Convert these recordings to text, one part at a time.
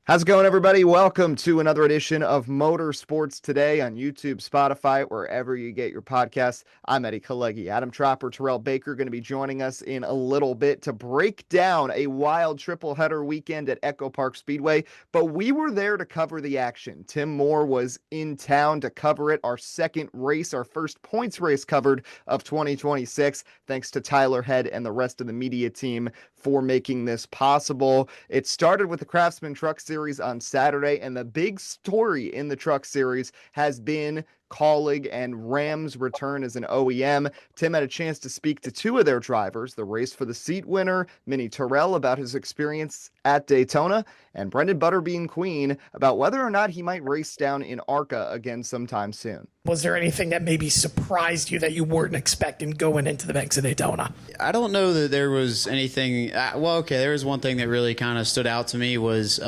How's it going, everybody? Welcome to another edition of Motorsports Today on YouTube, Spotify, wherever you get your podcasts. I'm Eddie Kalegi. Adam Tropper, Tyrell Baker going to be joining us in a little bit to break down a wild tripleheader weekend at Echopark Speedway, but we were there to cover the action. Tim Moore was in town to cover it. Our second race, our first points race covered of 2026, thanks to Tyler Head and the rest of the media team for making this possible. It started with the Craftsman Truck Series on Saturday, and the big story in the Truck Series has been Kalegi and Ram's return as an OEM. Tim had a chance to speak to two of their drivers, the race for the seat winner, Mini Tyrell, about his experience at Daytona, and Brenden Queen about whether or not he might race down in ARCA again sometime soon. Was there anything that maybe surprised you that you weren't expecting going into the banks of Daytona? I don't know that there was anything. There was one thing that really kind of stood out to me was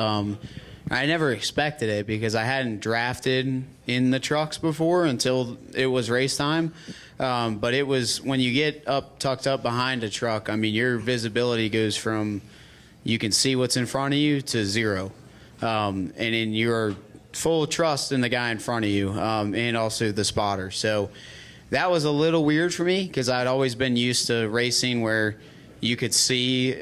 I never expected it because I hadn't drafted in the trucks before until it was race time. But it was when you get tucked up behind a truck, I mean, your visibility goes from you can see what's in front of you to zero. And in your full trust in the guy in front of you and also the spotter. So that was a little weird for me because I'd always been used to racing where you could see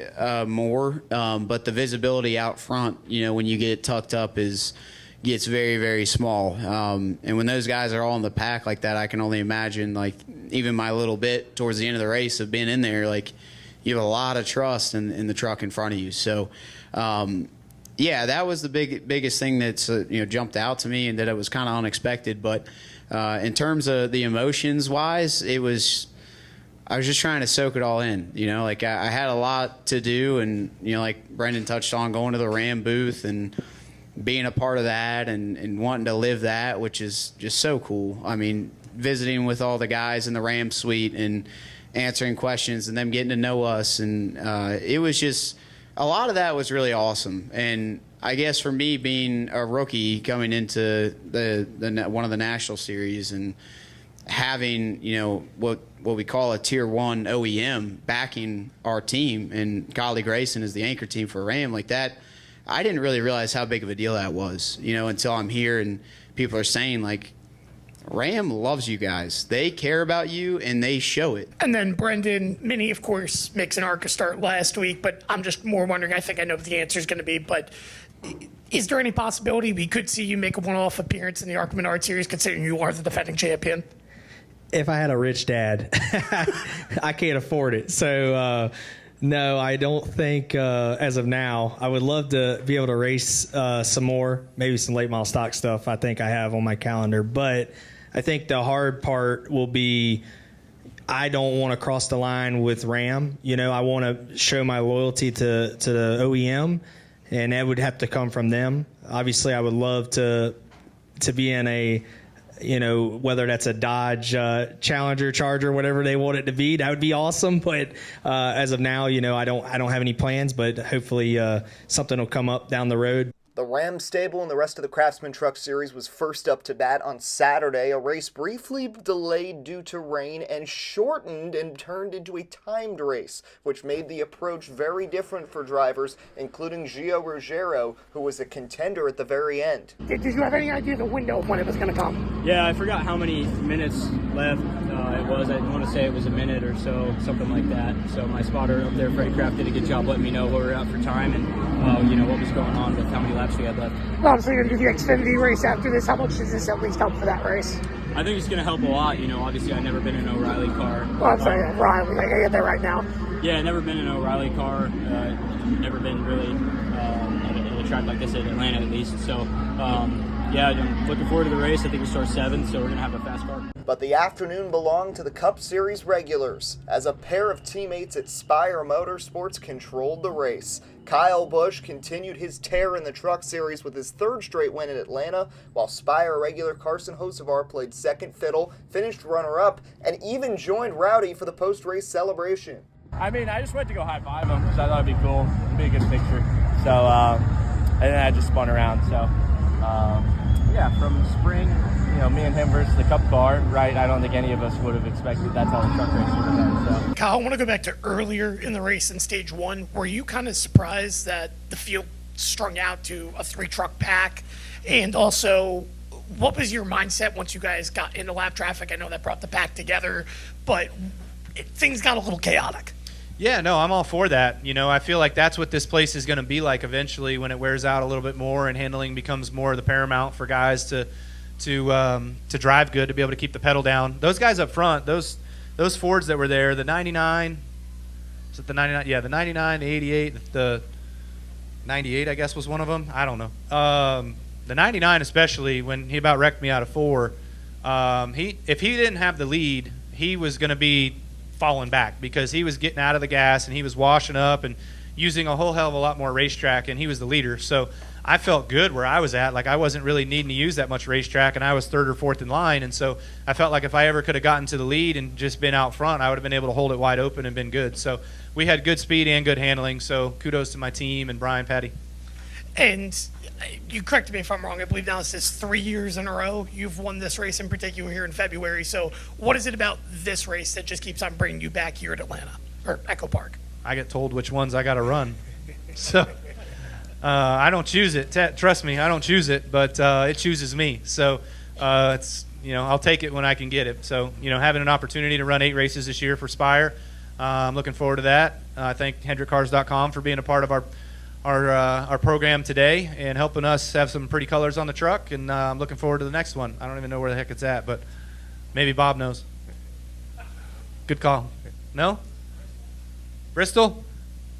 more, but the visibility out front, when you get tucked up gets very, very small. And when those guys are all in the pack like that, I can only imagine, like, even my little bit towards the end of the race of being in there, like, you have a lot of trust in the truck in front of you. So, yeah, that was the biggest thing that's jumped out to me, and that it was kind of unexpected. But in terms of the emotions-wise, I was just trying to soak it all in. Like I had a lot to do, and like Brenden touched on, going to the Ram booth and being a part of that and wanting to live that, which is just so cool. I mean, visiting with all the guys in the Ram suite and answering questions and them getting to know us, and it was just a lot of that was really awesome. And I guess for me, being a rookie coming into the one of the national series and having what we call a tier 1 OEM backing our team, and Kyle Grayson is the anchor team for Ram, like that, I didn't really realize how big of a deal that was, until I'm here and people are saying, like, Ram loves you guys. They care about you, and they show it. And then Brenden, Mini, of course, makes an ARCA start last week, but I'm just more wondering, I think I know what the answer is going to be, but is there any possibility we could see you make a one-off appearance in the ARCA Menard Series, considering you are the defending champion? If I had a rich dad, I can't afford it. So, no, I don't think as of now. I would love to be able to race some more, maybe some late model stock stuff I think I have on my calendar. But I think the hard part will be I don't want to cross the line with Ram. I want to show my loyalty to the OEM, and that would have to come from them. Obviously, I would love to be in a whether that's a Dodge Challenger, Charger, whatever they want it to be, that would be awesome. But as of now, I don't have any plans, but hopefully something will come up down the road. The Ram stable and the rest of the Craftsman Truck Series was first up to bat on Saturday, a race briefly delayed due to rain and shortened and turned into a timed race, which made the approach very different for drivers, including Gio Ruggiero, who was a contender at the very end. Did you have any idea the window of when it was going to come? Yeah, I forgot how many minutes left it was. I want to say it was a minute or so, something like that. So my spotter up there, Freddie Kraft, did a good job letting me know where we were at for time and what was going on with how many laps we had left. Obviously, you're going to do the Xfinity race after this. How much does this at least help for that race? I think it's going to help a lot. Obviously, I've never been in an O'Reilly car. Well, I'm sorry, O'Reilly. I get that right now. Yeah, never been in an O'Reilly car. Never been really at a track like this at Atlanta, at least. So, I'm looking forward to the race. I think we start 7, so we're going to have a fast car. But the afternoon belonged to the Cup Series regulars, as a pair of teammates at Spire Motorsports controlled the race. Kyle Busch continued his tear in the Truck Series with his third straight win in Atlanta, while Spire regular Carson Hocevar played second fiddle, finished runner-up, and even joined Rowdy for the post-race celebration. I mean, I just went to go high-five him because I thought it'd be cool. It'd be a good picture. So, and then I just spun around. So, from spring, me and him versus the Cup car, right? I don't think any of us would have expected that's how the truck race would have been. So. Kyle, I want to go back to earlier in the race in stage 1. Were you kind of surprised that the field strung out to a 3-truck pack? And also, what was your mindset once you guys got into lap traffic? I know that brought the pack together, but things got a little chaotic. Yeah, no, I'm all for that. I feel like that's what this place is going to be like eventually when it wears out a little bit more and handling becomes more of the paramount for guys to drive good, to be able to keep the pedal down. Those guys up front, those Fords that were there, the 99, is it the 99? Yeah, the 99, the 88, the 98, I guess was one of them. I don't know. The 99 especially, when he about wrecked me out of 4, if he didn't have the lead, he was going to be falling back because he was getting out of the gas and he was washing up and using a whole hell of a lot more racetrack, and he was the leader. So I felt good where I was at. Like, I wasn't really needing to use that much racetrack, and I was 3rd or 4th in line. And so I felt like if I ever could have gotten to the lead and just been out front, I would have been able to hold it wide open and been good. So we had good speed and good handling. So kudos to my team and Brian, Patty. And you correct me if I'm wrong. I believe now this is 3 years in a row you've won this race in particular here in February. So what is it about this race that just keeps on bringing you back here at Atlanta or Echo Park? I get told which ones I got to run. So I don't choose it. Trust me, I don't choose it, but it chooses me. So it's, I'll take it when I can get it. So, having an opportunity to run 8 races this year for Spire, I'm looking forward to that. I thank HendrickCars.com for being a part of our program today and helping us have some pretty colors on the truck, and I'm looking forward to the next one. I don't even know where the heck it's at, but maybe Bob knows. Good call. No? Bristol?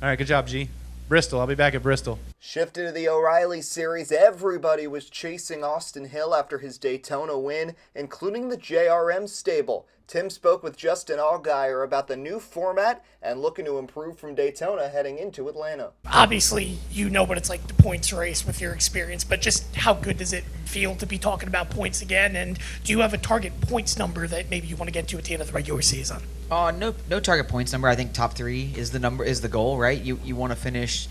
All right, good job, G. Bristol. I'll be back at Bristol. Shifted to the O'Reilly Series, everybody was chasing Austin Hill after his Daytona win, including the JRM stable. Tim spoke with Justin Allgaier about the new format and looking to improve from Daytona heading into Atlanta. Obviously, what it's like the points race with your experience, but just how good does it feel to be talking about points again? And do you have a target points number that maybe you want to get to at the end of the regular season? No target points number. I think top 3 is the goal, right? You want to finish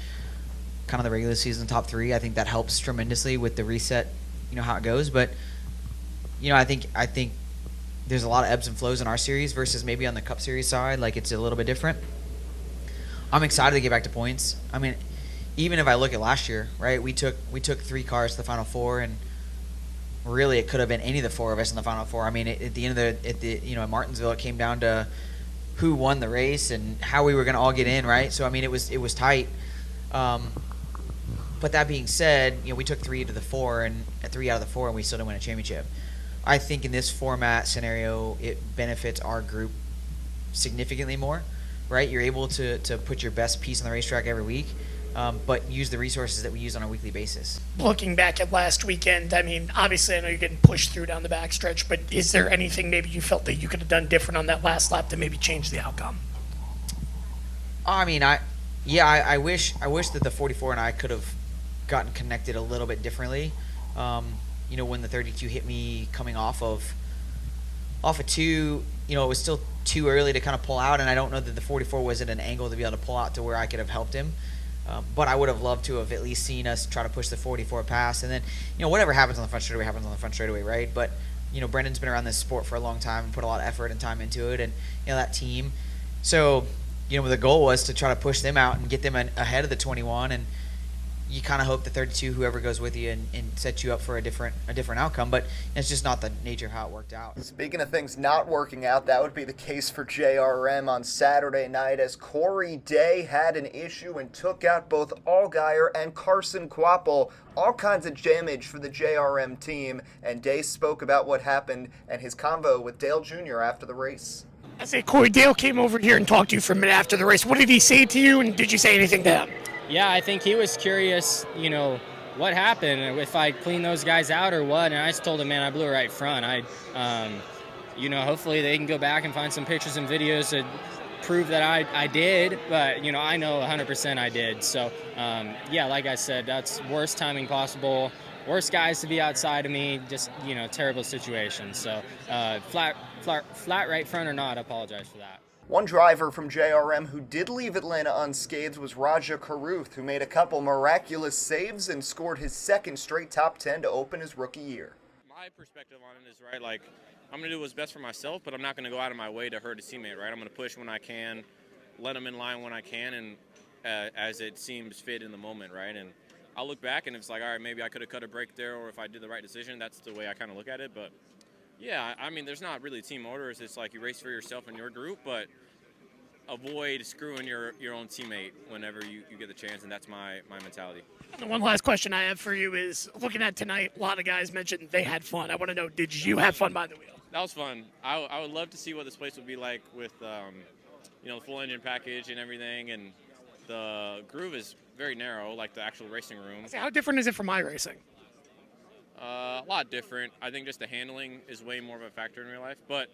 kind of the regular season top 3. I think that helps tremendously with the reset, how it goes. But I think there's a lot of ebbs and flows in our series versus maybe on the Cup Series side. Like, it's a little bit different. I'm excited to get back to points. I mean, even if I look at last year, right? We took 3 cars to the Final Four, and really it could have been any of the 4 of us in the Final Four. I mean, at the end of in Martinsville, it came down to who won the race and how we were going to all get in, right? So I mean, it was tight. But that being said, we took 3 to the 4 and 3 out of the 4, and we still didn't win a championship. I think in this format scenario, it benefits our group significantly more, right? You're able to put your best piece on the racetrack every week, but use the resources that we use on a weekly basis. Looking back at last weekend, I mean, obviously I know you're getting pushed through down the backstretch, but is there anything maybe you felt that you could have done different on that last lap to maybe change the outcome? I mean, I wish that the 44 and I could have gotten connected a little bit differently. When the 32 hit me coming off of 2, it was still too early to kind of pull out, and I don't know that the 44 was at an angle to be able to pull out to where I could have helped him. But I would have loved to have at least seen us try to push the 44 past, and then, whatever happens on the front straightaway happens on the front straightaway, right? But, Brendan's been around this sport for a long time and put a lot of effort and time into it, and, that team. So, the goal was to try to push them out and get them ahead of the 21, and you kind of hope the 32, whoever goes with you, and set you up for a different outcome. But it's just not the nature of how it worked out. Speaking of things not working out, that would be the case for JRM on Saturday night as Corey Day had an issue and took out both Allgaier and Carson Quapple. All kinds of damage for the JRM team, and Day spoke about what happened and his convo with Dale Jr. after the race. I say Corey Dale came over here and talked to you for a minute after the race. What did he say to you, and did you say anything to him? Yeah, I think he was curious, what happened, if I cleaned those guys out or what. And I just told him, man, I blew it right front. Hopefully they can go back and find some pictures and videos to prove that I did. But, I know 100% I did. So, like I said, that's worst timing possible. Worst guys to be outside of me, just, terrible situation. So, flat right front or not, I apologize for that. One driver from JRM who did leave Atlanta unscathed was Rajah Caruth, who made a couple miraculous saves and scored his 2nd straight top 10 to open his rookie year. My perspective on it is, right, like, I'm going to do what's best for myself, but I'm not going to go out of my way to hurt a teammate, right? I'm going to push when I can, let them in line when I can, and as it seems fit in the moment, right? And I'll look back and it's like, all right, maybe I could have cut a break there, or if I did the right decision. That's the way I kind of look at it. But yeah, I mean, there's not really team orders. It's like you race for yourself and your group, but avoid screwing your own teammate whenever you get the chance, and that's my mentality. And one last question I have for you is, looking at tonight, a lot of guys mentioned they had fun. I want to know, did you have fun behind the wheel? That was fun. I would love to see what this place would be like with, the full engine package and everything, and the groove is very narrow, like the actual racing room. How different is it from iRacing? A lot different. I think just the handling is way more of a factor in real life, but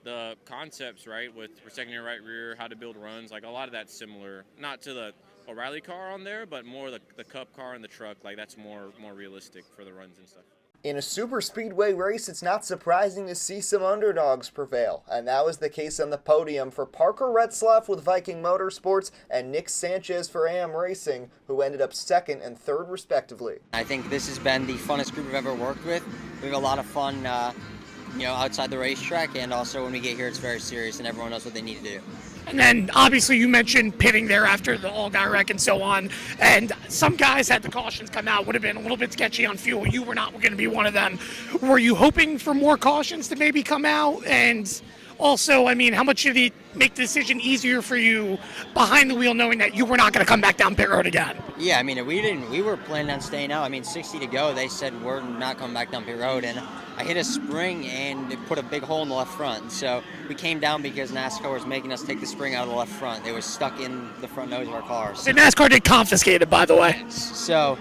the concepts, right, with protecting your right rear, how to build runs, like a lot of that's similar. Not to the O'Reilly car on there, but more the Cup car and the truck. Like that's more realistic for the runs and stuff. In a super speedway race, it's not surprising to see some underdogs prevail, and that was the case on the podium for Parker Retzlaff with Viking Motorsports and Nick Sanchez for AM Racing, who ended up second and third respectively. I think this has been the funnest group I've ever worked with. We have a lot of fun, outside the racetrack, and also when we get here, it's very serious, and everyone knows what they need to do. And then, obviously, you mentioned pitting there after the Allgaier wreck and so on. And some guys had the cautions come out, would have been a little bit sketchy on fuel. You were not going to be one of them. Were you hoping for more cautions to maybe come out? And also, I mean, how much did it make the decision easier for you behind the wheel, knowing that you were not going to come back down pit road again? Yeah, I mean, we were planning on staying out. I mean, 60 to go, they said we're not coming back down pit road. And I hit a spring and it put a big hole in the left front. So we came down because NASCAR was making us take the spring out of the left front. It was stuck in the front nose of our cars. So NASCAR did confiscate it, by the way. So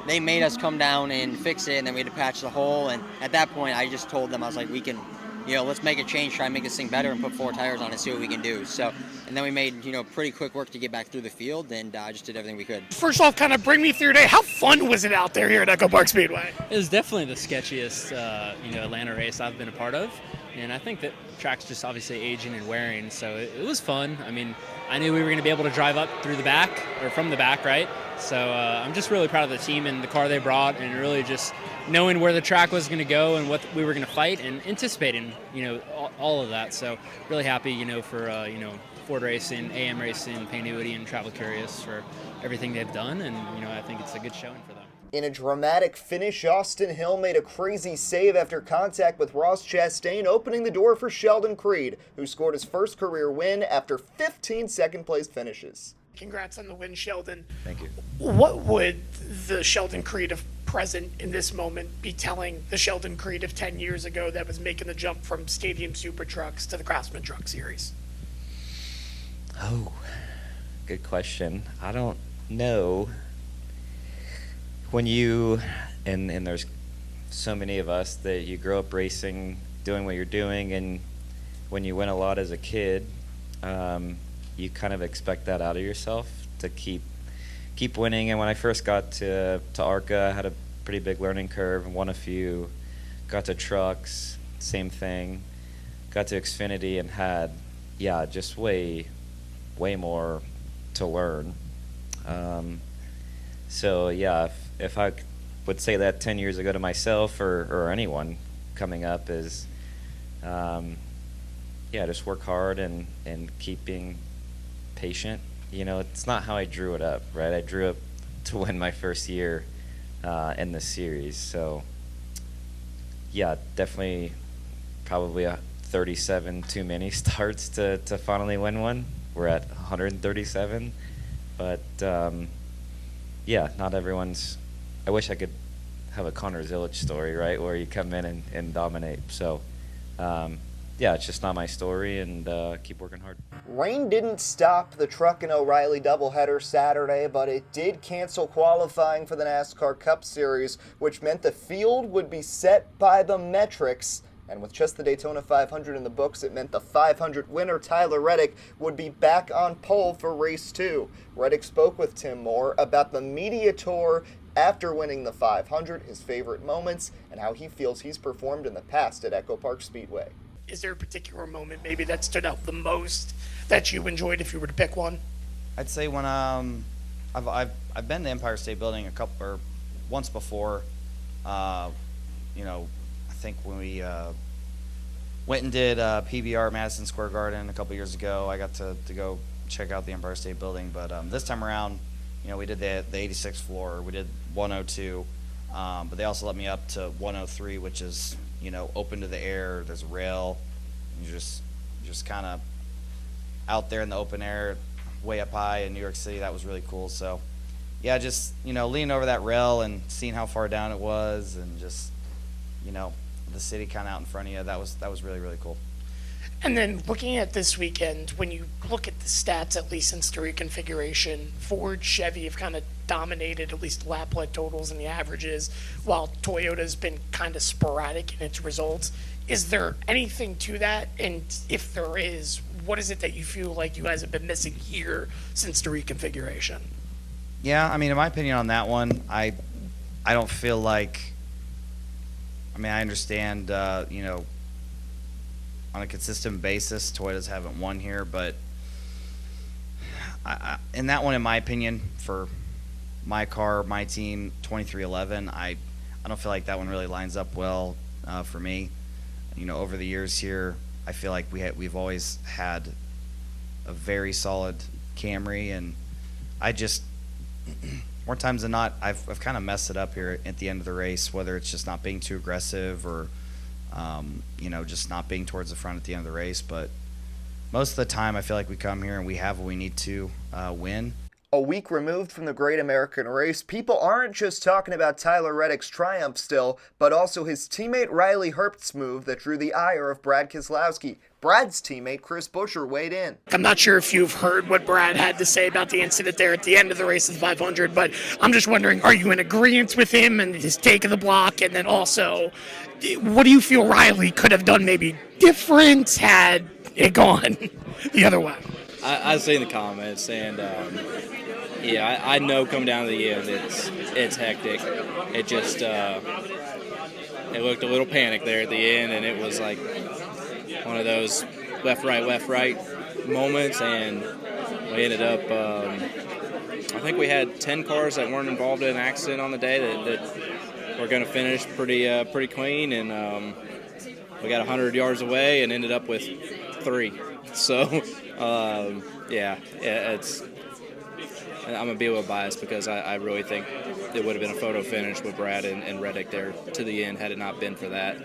they made us come down and fix it, and then we had to patch the hole. And at that point, I just told them, I was like, we can, let's make a change, try and make this thing better and put 4 tires on it, see what we can do. So, and then we made, pretty quick work to get back through the field, and I just did everything we could. First off, kind of bring me through today. How fun was it out there here at Echopark Speedway? It was definitely the sketchiest, Atlanta race I've been a part of. And I think that track's just obviously aging and wearing, so it was fun. I mean, I knew we were going to be able to drive up through the back, or from the back, right? So I'm just really proud of the team and the car they brought, and really just knowing where the track was going to go and what we were going to fight, and anticipating, all of that. So really happy, for, Ford Racing, AM Racing, Paynuity, and Travel Curious for everything they've done, and, I think it's a good showing for them. In a dramatic finish, Austin Hill made a crazy save after contact with Ross Chastain, opening the door for Sheldon Creed, who scored his first career win after 15 second-place finishes. Congrats on the win, Sheldon. Thank you. What would the Sheldon Creed of present in this moment be telling the Sheldon Creed of 10 years ago that was making the jump from Stadium Super Trucks to the Craftsman Truck Series? Oh, good question. I don't know. When you, and there's so many of us that you grow up racing, doing what you're doing, and when you win a lot as a kid, you kind of expect that out of yourself to keep winning. And when I first got to ARCA, I had a pretty big learning curve and won a few. Got to trucks, same thing. Got to Xfinity and had, just way more to learn. So if I would say that 10 years ago to myself or anyone coming up is, just work hard and keep being patient. It's not how I drew it up, right? I drew up to win my first year in the series. So, definitely probably 37 too many starts to finally win one. We're at 137. But, not everyone's... I wish I could have a Connor Zilic story, right, where you come in and dominate. So, it's just not my story, and keep working hard. Rain didn't stop the Truck and O'Reilly doubleheader Saturday, but it did cancel qualifying for the NASCAR Cup Series, which meant the field would be set by the metrics. And with just the Daytona 500 in the books, it meant the 500 winner, Tyler Reddick, would be back on pole for race 2. Reddick spoke with Tim Moore about the media tour after winning the 500, his favorite moments, and how he feels he's performed in the past at Echopark Speedway. Is there a particular moment maybe that stood out the most that you enjoyed if you were to pick one? I'd say when I've been to Empire State Building once before. I think when we went and did PBR at Madison Square Garden a couple years ago, I got to go check out the Empire State Building. But this time around, we did the 86 floor, we did 102, but they also let me up to 103, which is, open to the air. There's a rail. You're just kind of out there in the open air, way up high in New York City. That was really cool. So, yeah, just, leaning over that rail and seeing how far down it was, and just, the city kind of out in front of you. That was really, really cool. And then looking at this weekend, when you look at the stats, at least since the reconfiguration, Ford, Chevy have kind of dominated at least lap-led totals and the averages, while Toyota's been kind of sporadic in its results. Is there anything to that? And if there is, what is it that you feel like you guys have been missing here since the reconfiguration? Yeah, I mean, in my opinion on that one, I don't feel like, I understand, on a consistent basis, Toyotas haven't won here, but in that one, in my opinion, for my car, my team, 2311, I don't feel like that one really lines up well for me. Over the years here, I feel like we've always had a very solid Camry, and I just, more times than not, I've kind of messed it up here at the end of the race, whether it's just not being too aggressive or just not being towards the front at the end of the race. But most of the time, I feel like we come here and we have what we need to win. A week removed from the Great American Race, people aren't just talking about Tyler Reddick's triumph still, but also his teammate Riley Herbst's move that drew the ire of Brad Keselowski. Brad's teammate Chris Buescher weighed in. I'm not sure if you've heard what Brad had to say about the incident there at the end of the race of the 500, but I'm just wondering, are you in agreement with him and his take of the block? And then also, what do you feel Riley could have done maybe different had it gone the other way? I've seen the comments, and I know coming down to the end, it's hectic. It just it looked a little panic there at the end, and it was like one of those left right moments, and we ended up. I think we had 10 cars that weren't involved in an accident on the day that were going to finish pretty clean, and we got 100 yards away and ended up with 3. So. It's. I'm going to be a little biased because I really think it would have been a photo finish with Brad and Reddick there to the end had it not been for that.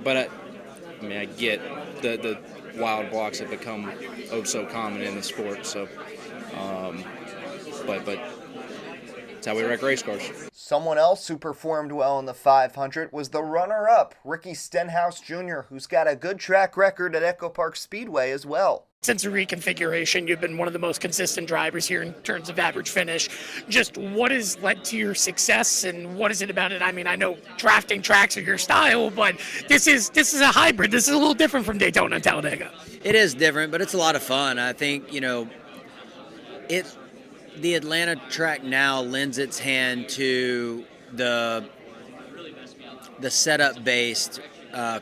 But I get the wild blocks have become so common in the sport. So, but it's how we wreck race cars. Someone else who performed well in the 500 was the runner-up, Ricky Stenhouse Jr., who's got a good track record at Echopark Speedway as well. Since the reconfiguration, you've been one of the most consistent drivers here in terms of average finish. Just what has led to your success, and what is it about it? I mean, I know drafting tracks are your style, but this is a hybrid. This is a little different from Daytona and Talladega. It is different, but it's a lot of fun. I think, the Atlanta track now lends its hand to the setup-based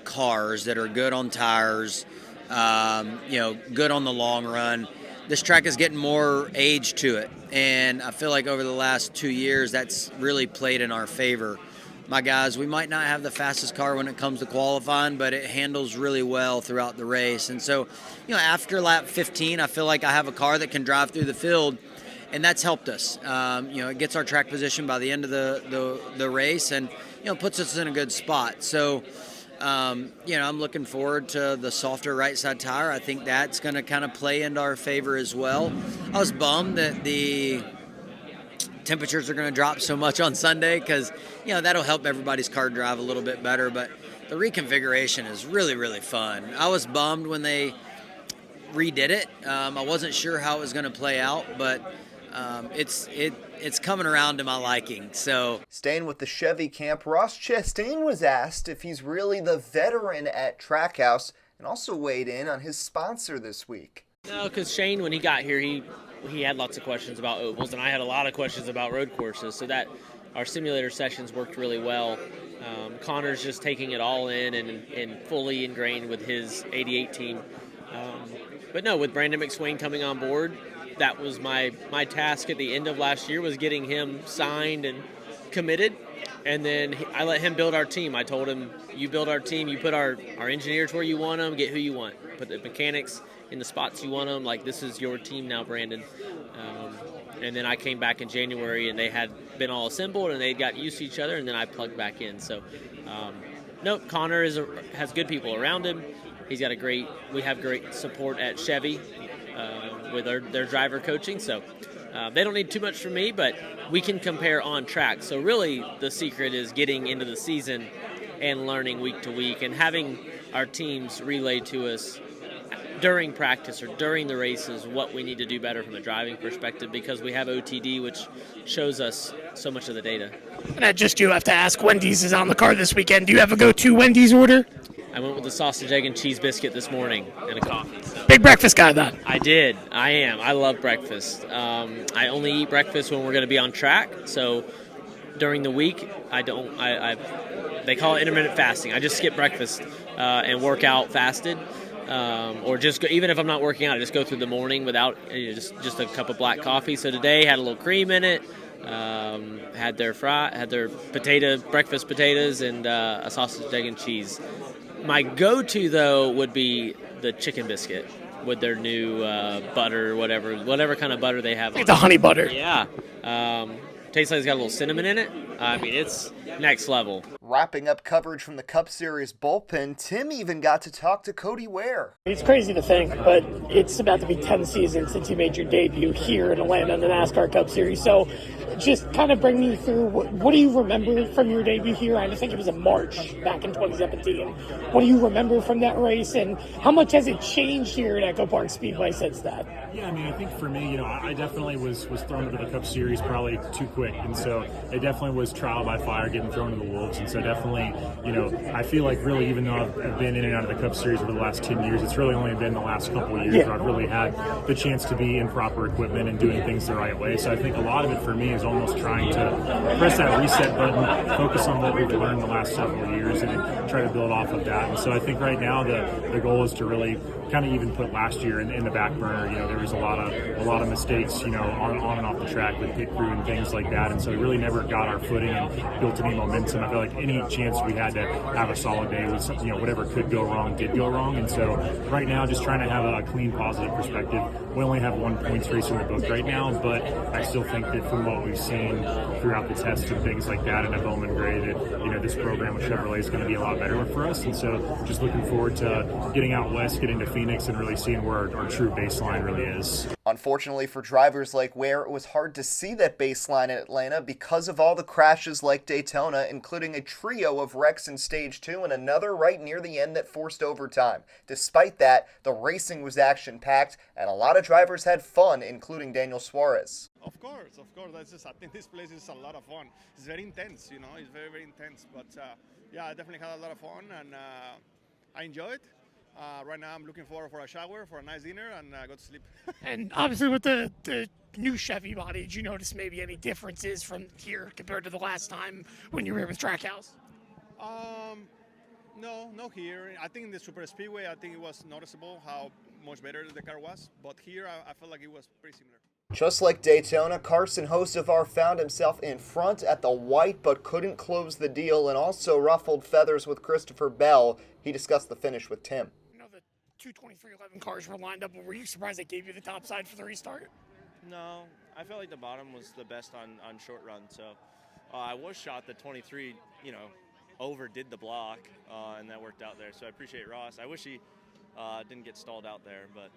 cars that are good on tires, good on the long run. This track is getting more age to it, and I feel like over the last 2 years, that's really played in our favor. My guys, we might not have the fastest car when it comes to qualifying, but it handles really well throughout the race. And so, after lap 15, I feel like I have a car that can drive through the field, and that's helped us. It gets our track position by the end of the race, and puts us in a good spot. So, I'm looking forward to the softer right side tire. I think that's going to kind of play into our favor as well. I was bummed that the temperatures are going to drop so much on Sunday because that'll help everybody's car drive a little bit better. But the reconfiguration is really, really fun. I was bummed when they redid it. I wasn't sure how it was going to play out, but it's coming around to my liking. So, staying with the Chevy camp, Ross Chastain was asked if he's really the veteran at Trackhouse, and also weighed in on his sponsor this week. No, because Shane, when he got here, he had lots of questions about ovals, and I had a lot of questions about road courses. So that our simulator sessions worked really well. Connor's just taking it all in and fully ingrained with his 88 team. But no, with Brandon McSwain coming on board, that was my task at the end of last year, was getting him signed and committed. And then I let him build our team. I told him, you build our team, you put our engineers where you want them, get who you want. Put the mechanics in the spots you want them. Like, this is your team now, Brandon. And then I came back in January, and they had been all assembled, and they got used to each other, and then I plugged back in. So, no, Connor has good people around him. He's got we have great support at Chevy with their driver coaching. So they don't need too much from me, but we can compare on track. So really the secret is getting into the season and learning week to week and having our teams relay to us during practice or during the races what we need to do better from a driving perspective, because we have OTD, which shows us so much of the data. And I just do have to ask, Wendy's is on the card this weekend. Do you have a go-to Wendy's order? I went with the sausage, egg, and cheese biscuit this morning and a coffee. So. Big breakfast guy, then. I did. I am. I love breakfast. I only eat breakfast when we're going to be on track. So during the week, I don't. They call it intermittent fasting. I just skip breakfast and work out fasted. Or just go, even if I'm not working out, I just go through the morning without just a cup of black coffee. So today had a little cream in it, had their breakfast potatoes, and a sausage, egg, and cheese. My go-to though would be the chicken biscuit with their new butter, whatever kind of butter they have. Like the honey butter. Yeah. Tastes like it's got a little cinnamon in it. I mean, it's next level. Wrapping up coverage from the Cup Series bullpen, Tim even got to talk to Cody Ware. It's crazy to think, but it's about to be 10 seasons since you made your debut here in Atlanta in the NASCAR Cup Series. So just kind of bring me through, what do you remember from your debut here? I think it was in March back in 2017. What do you remember from that race, and how much has it changed here at Echopark Speedway since that? Yeah, I mean, I think for me, I definitely was thrown into the Cup Series probably too quick, and so it definitely was trial by fire, getting thrown to the wolves, and so definitely, I feel like really, even though I've been in and out of the Cup Series over the last 10 years, it's really only been the last couple of years where I've really had the chance to be in proper equipment and doing things the right way. So I think a lot of it for me is almost trying to press that reset button, focus on what we've learned the last several years, and then try to build off of that. And so I think right now the goal is to really kind of even put last year in the back burner. There was a lot of mistakes, on and off the track with pit crew and things like that, and so we really never got our footing and built any momentum. I feel like any chance we had to have a solid day was, whatever could go wrong did go wrong, and so right now just trying to have a clean, positive perspective. We only have 1 points race in the book right now, but I still think that from what we've seen throughout the tests and things like that in a Bowman Gray, that this program with Chevrolet is going to be a lot better for us, and so just looking forward to getting out west, getting to Phoenix, and really seeing where our true baseline really is. Unfortunately for drivers like Ware, it was hard to see that baseline in Atlanta because of all the crashes like Daytona, including a trio of wrecks in Stage 2 and another right near the end that forced overtime. Despite that, the racing was action-packed, and a lot of drivers had fun, including Daniel Suarez. Of course. I think this place is a lot of fun. It's very intense, it's very, very intense. But I definitely had a lot of fun, and I enjoy it. Right now I'm looking forward for a shower, for a nice dinner, and go to sleep. And obviously with the new Chevy body, did you notice maybe any differences from here compared to the last time when you were here with Trackhouse? No, not here. I think in the Super Speedway, I think it was noticeable how much better the car was. But here, I felt like it was pretty similar. Just like Daytona, Carson Hocevar found himself in front at the white but couldn't close the deal, and also ruffled feathers with Christopher Bell. He discussed the finish with Tim. The 223.11 cars were lined up. Were you surprised they gave you the top side for the restart? No, I felt like the bottom was the best on short run. So I was shot the 23, overdid the block, and that worked out there. So I appreciate Ross. I wish he didn't get stalled out there, but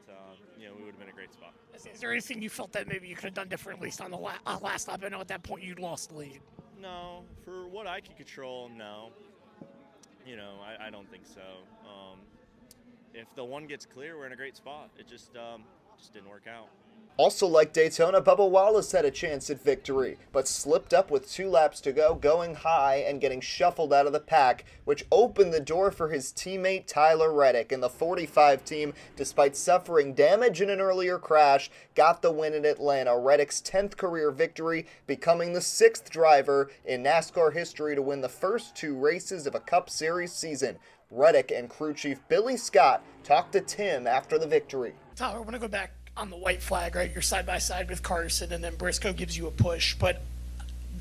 we would have been a great spot. Is there anything you felt that maybe you could have done different, at least on the last lap? I know at that point you'd lost the lead. No, for what I could control, no. I don't think so. If the one gets clear, we're in a great spot. It just didn't work out. Also like Daytona, Bubba Wallace had a chance at victory, but slipped up with 2 laps to go, going high and getting shuffled out of the pack, which opened the door for his teammate Tyler Reddick. And the 45 team, despite suffering damage in an earlier crash, got the win in Atlanta. Reddick's 10th career victory, becoming the 6th driver in NASCAR history to win the first 2 races of a Cup Series season. Reddick and crew chief Billy Scott talked to Tim after the victory. Tyler, I want to go back on the white flag, right? You're side by side with Carson, and then Briscoe gives you a push. But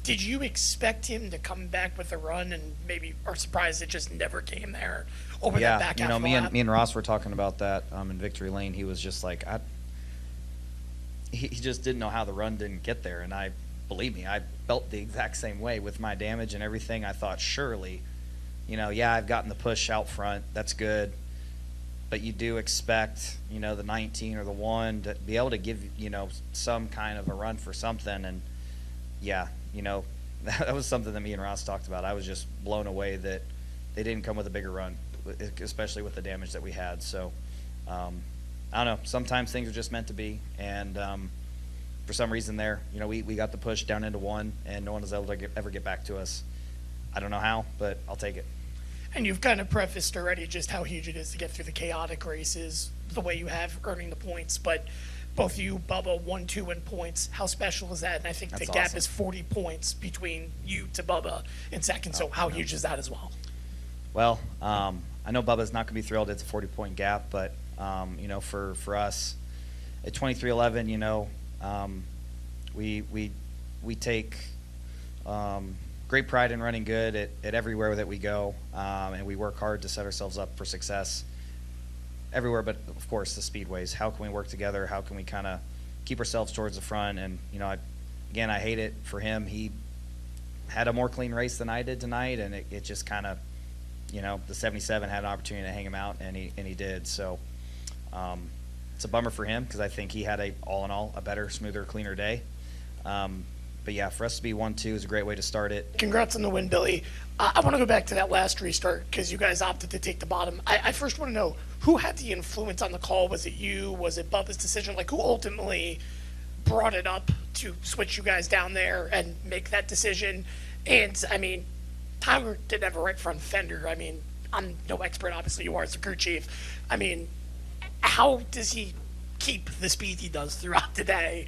did you expect him to come back with a run, and maybe are surprised it just never came there over that back half? Me and Ross were talking about that in Victory Lane. He was just like, he just didn't know how the run didn't get there. And believe me, I felt the exact same way with my damage and everything. I thought, surely, I've gotten the push out front. That's good. But you do expect, the 19 or the 1 to be able to give, some kind of a run for something. And, yeah, that was something that me and Ross talked about. I was just blown away that they didn't come with a bigger run, especially with the damage that we had. So, I don't know. Sometimes things are just meant to be. And for some reason there, we got the push down into 1, and no one was able to ever get back to us. I don't know how, but I'll take it. And you've kind of prefaced already just how huge it is to get through the chaotic races the way you have, earning the points. But both you, Bubba, 1-2 in points. How special is that? And I think the gap is 40 points between you to Bubba in second. So how huge is that as well? Well, I know Bubba's not going to be thrilled it's a 40-point gap, but, for us at 23-11, we take great pride in running good at everywhere that we go, and we work hard to set ourselves up for success everywhere, but of course the speedways. How can we work together? How can we kind of keep ourselves towards the front? And I hate it for him. He had a more clean race than I did tonight, and it just kind of, the 77 had an opportunity to hang him out, and he did. So it's a bummer for him because I think he had all in all a better, smoother, cleaner day. But yeah, for us to be 1-2 is a great way to start it. Congrats on the win, Billy. I want to go back to that last restart because you guys opted to take the bottom. I first want to know, who had the influence on the call? Was it you? Was it Bubba's decision? Who ultimately brought it up to switch you guys down there and make that decision? And, Tyler didn't have a right front fender. I'm no expert, obviously you are as the crew chief. How does he keep the speed he does throughout the day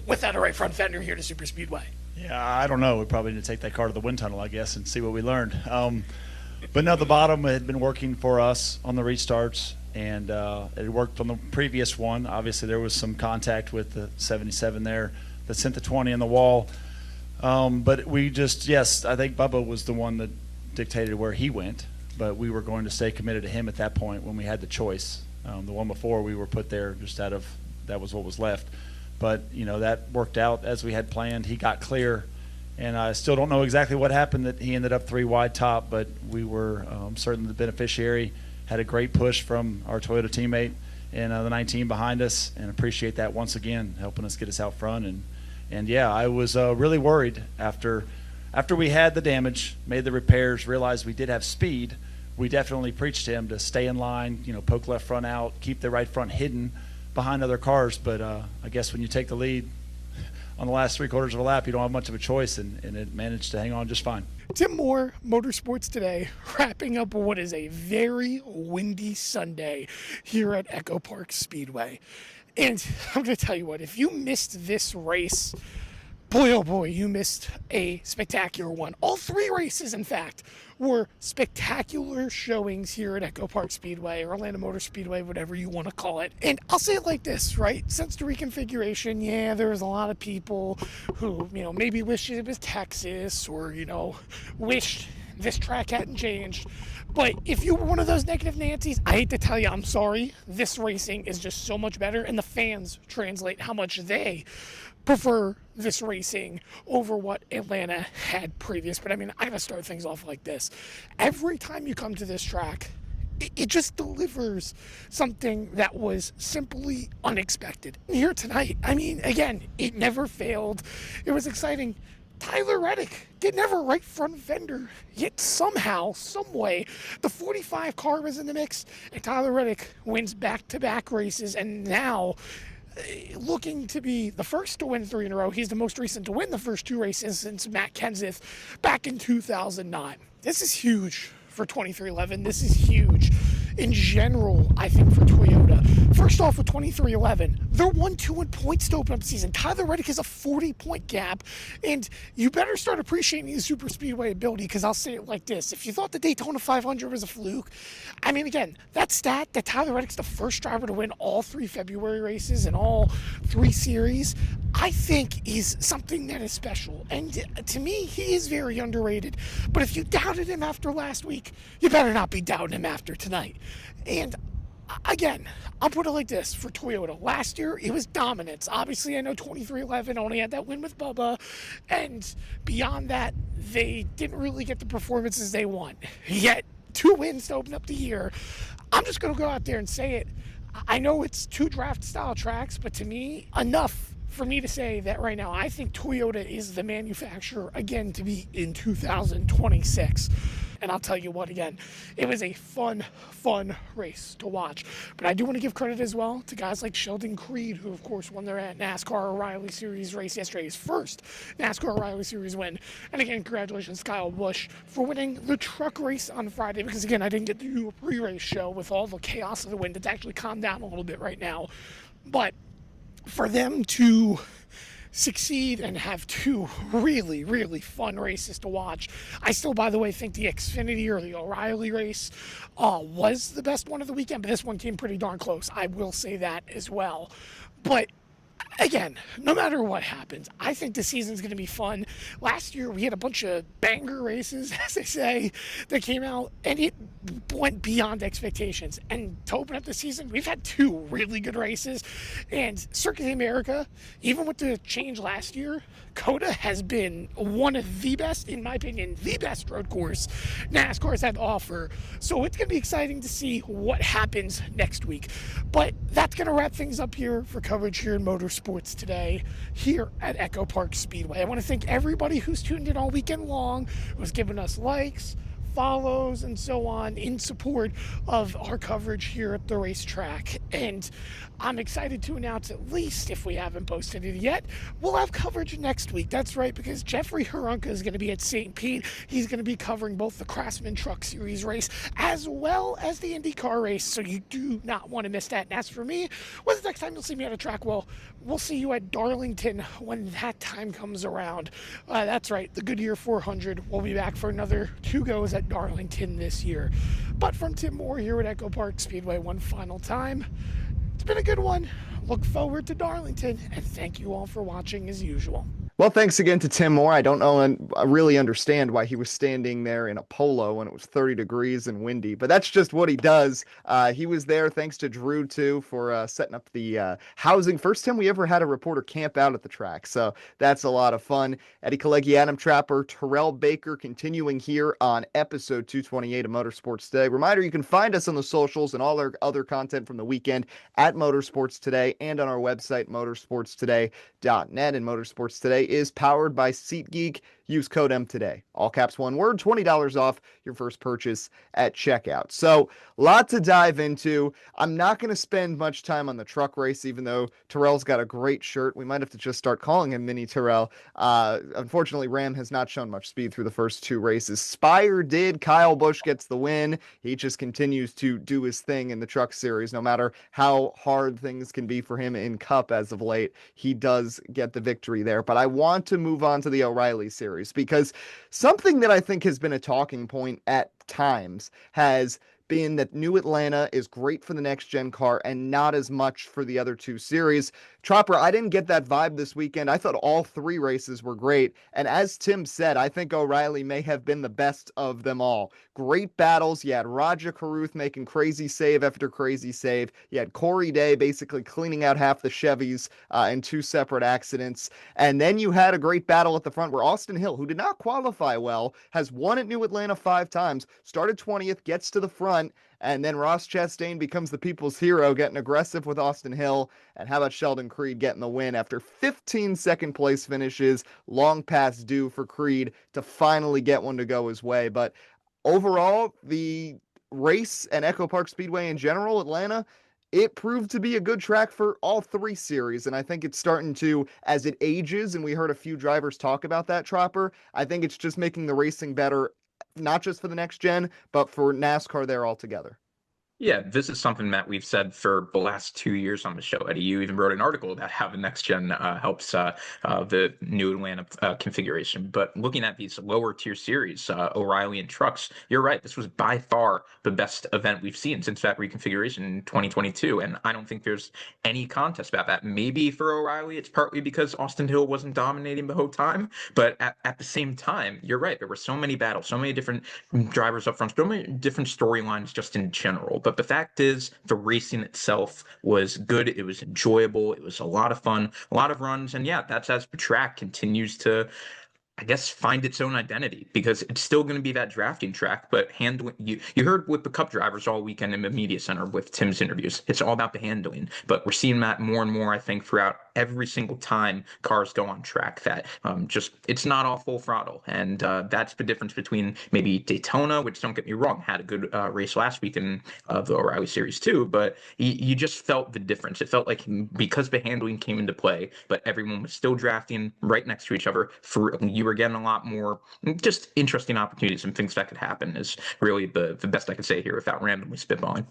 without a right front fender here to Super Speedway? Yeah, I don't know. We probably need to take that car to the wind tunnel, I guess, and see what we learned. But no, the bottom had been working for us on the restarts, and it worked on the previous one. Obviously, there was some contact with the 77 there that sent the 20 in the wall. But we just, yes, I think Bubba was the one that dictated where he went, but we were going to stay committed to him at that point when we had the choice. The one before, we were put there just out of, that was what was left. But, that worked out as we had planned. He got clear, and I still don't know exactly what happened that he ended up 3 wide top, but we were certainly the beneficiary. Had a great push from our Toyota teammate and the 19 behind us, and appreciate that once again, helping us get us out front. And yeah, I was really worried after we had the damage, made the repairs, realized we did have speed. We definitely preached to him to stay in line, poke left front out, keep the right front hidden behind other cars. But I guess when you take the lead on the last 3/4 of a lap, you don't have much of a choice, and it managed to hang on just fine. Tim Moore, Motorsports Today, wrapping up what is a very windy Sunday here at Echopark Speedway. And I'm going to tell you what, if you missed this race, boy, oh boy, you missed a spectacular one. All 3 races, in fact, were spectacular showings here at Echopark Speedway, or Orlando Motor Speedway, whatever you want to call it. And I'll say it like this, right? Since the reconfiguration, yeah, there was a lot of people who, maybe wished it was Texas, or, wished this track hadn't changed. But if you were one of those negative Nancy's, I hate to tell you, I'm sorry. This racing is just so much better, and the fans translate how much they prefer this racing over what Atlanta had previous. But I gotta start things off like this. Every time you come to this track, it just delivers something that was simply unexpected. Here tonight, again, it never failed. It was exciting. Tyler Reddick didn't have a right front fender, yet somehow, some way, the 45 car was in the mix, and Tyler Reddick wins back-to-back races, and now looking to be the first to win 3 in a row. He's the most recent to win the first 2 races since Matt Kenseth back in 2009. This is huge for 2311. This is huge in general, I think, for Toyota. First off, with 2311, they're 1-2 in points to open up the season. Tyler Reddick has a 40-point gap, and you better start appreciating the Super Speedway ability, because I'll say it like this. If you thought the Daytona 500 was a fluke, again, that stat that Tyler Reddick's the first driver to win all 3 February races and all 3 series, I think is something that is special. And to me, he is very underrated. But if you doubted him after last week, you better not be doubting him after tonight. And Again, I'll put it like this for Toyota. Last year, it was dominance. Obviously, I know 2311 only had that win with Bubba, and beyond that, they didn't really get the performances they want. Yet, 2 wins to open up the year. I'm just going to go out there and say it. I know it's 2 draft-style tracks, but to me, enough for me to say that right now, I think Toyota is the manufacturer, again, to be in 2026. And I'll tell you what, again, it was a fun race to watch. But I do want to give credit as well to guys like Sheldon Creed, who, of course, won their NASCAR O'Reilly Series race yesterday, his first NASCAR O'Reilly Series win. And again, congratulations to Kyle Busch for winning the truck race on Friday, because, again, I didn't get to do a pre-race show with all the chaos of the wind. It's actually calmed down a little bit right now. But for them to succeed and have 2 really fun races to watch. I still, by the way, think the Xfinity or the O'Reilly race was the best one of the weekend, but this one came pretty darn close. I will say that as well. But again, no matter what happens, I think the season's going to be fun. Last year, we had a bunch of banger races, as they say, that came out, and it went beyond expectations. And to open up the season, we've had 2 really good races. And Circuit of America, even with the change last year, COTA has been one of the best, in my opinion, the best road course NASCAR's had to offer. So it's going to be exciting to see what happens next week. But that's going to wrap things up here for coverage here in Motorsports today, here at Echopark Speedway. I want to thank everybody who's tuned in all weekend long, who's given us likes, follows, and so on in support of our coverage here at the racetrack. And I'm excited to announce, at least if we haven't posted it yet, we'll have coverage next week. That's right, because Jeffrey Harunka is going to be at St. Pete. He's going to be covering both the Craftsman Truck Series race as well as the IndyCar race, so you do not want to miss that. And as for me, when's the next time you'll see me on a track? Well, we'll see you at Darlington when that time comes around. That's right, the Goodyear 400 will be back for another 2 goes at Darlington this year. But from Tim Moore here at Echopark Speedway, one final time, it's been a good one. Look forward to Darlington, and thank you all for watching as usual. Well, thanks again to Tim Moore. I don't know and I really understand why he was standing there in a polo when it was 30 degrees and windy, but that's just what he does. He was there thanks to Drew, too, for setting up the housing. First time we ever had a reporter camp out at the track, so that's a lot of fun. Eddie Kalegi, Adam Trapper, Tyrell Baker continuing here on episode 228 of Motorsports Today. Reminder, you can find us on the socials and all our other content from the weekend at Motorsports Today and on our website, motorsportstoday.net. And Motorsports Today is powered by SeatGeek. Use code M today. All caps, one word, $20 off your first purchase at checkout. So, lot to dive into. I'm not going to spend much time on the truck race, even though Tyrell's got a great shirt. We might have to just start calling him Mini Tyrell. Unfortunately, Ram has not shown much speed through the first 2 races. Spire did. Kyle Busch gets the win. He just continues to do his thing in the truck series. No matter how hard things can be for him in Cup as of late, he does get the victory there. But I want to move on to the O'Reilly series, because something that I think has been a talking point at times has been that New Atlanta is great for the next gen car and not as much for the other 2 series. Tropper, I didn't get that vibe this weekend. I thought all 3 races were great. And as Tim said, I think O'Reilly may have been the best of them all. Great battles. You had Rajah Caruth making crazy save after crazy save. You had Corey Day basically cleaning out half the Chevys in 2 separate accidents. And then you had a great battle at the front where Austin Hill, who did not qualify well, has won at New Atlanta 5 times, started 20th, gets to the front, and then Ross Chastain becomes the people's hero, getting aggressive with Austin Hill. And how about Sheldon Creed getting the win after 15 second place finishes, long past due for Creed to finally get one to go his way. But overall, the race and Echopark Speedway in general, Atlanta, it proved to be a good track for all 3 series. And I think it's starting to, as it ages, and we heard a few drivers talk about that, Tropper, I think it's just making the racing better, not just for the next gen, but for NASCAR there altogether. Yeah, this is something that we've said for the last 2 years on the show. Eddie, you even wrote an article about how the next gen helps the New Atlanta configuration. But looking at these lower tier series, O'Reilly and trucks, you're right. This was by far the best event we've seen since that reconfiguration in 2022. And I don't think there's any contest about that. Maybe for O'Reilly, it's partly because Austin Hill wasn't dominating the whole time. But at the same time, you're right. There were so many battles, so many different drivers up front, so many different storylines just in general. But But the fact is, the racing itself was good. It was enjoyable. It was a lot of fun, a lot of runs. And yeah, that's as the track continues to, I guess, find its own identity, because it's still going to be that drafting track, but handling, you heard with the Cup drivers all weekend in the media center with Tim's interviews. It's all about the handling, but we're seeing that more and more, I think, throughout every single time cars go on track, that just it's not all full throttle. And that's the difference between maybe Daytona, which, don't get me wrong, had a good race last weekend of the O'Reilly Series too, but you just felt the difference. It felt like, because the handling came into play, but everyone was still drafting right next to each other, you were getting a lot more just interesting opportunities and things that could happen, is really the best I could say here without randomly spitballing.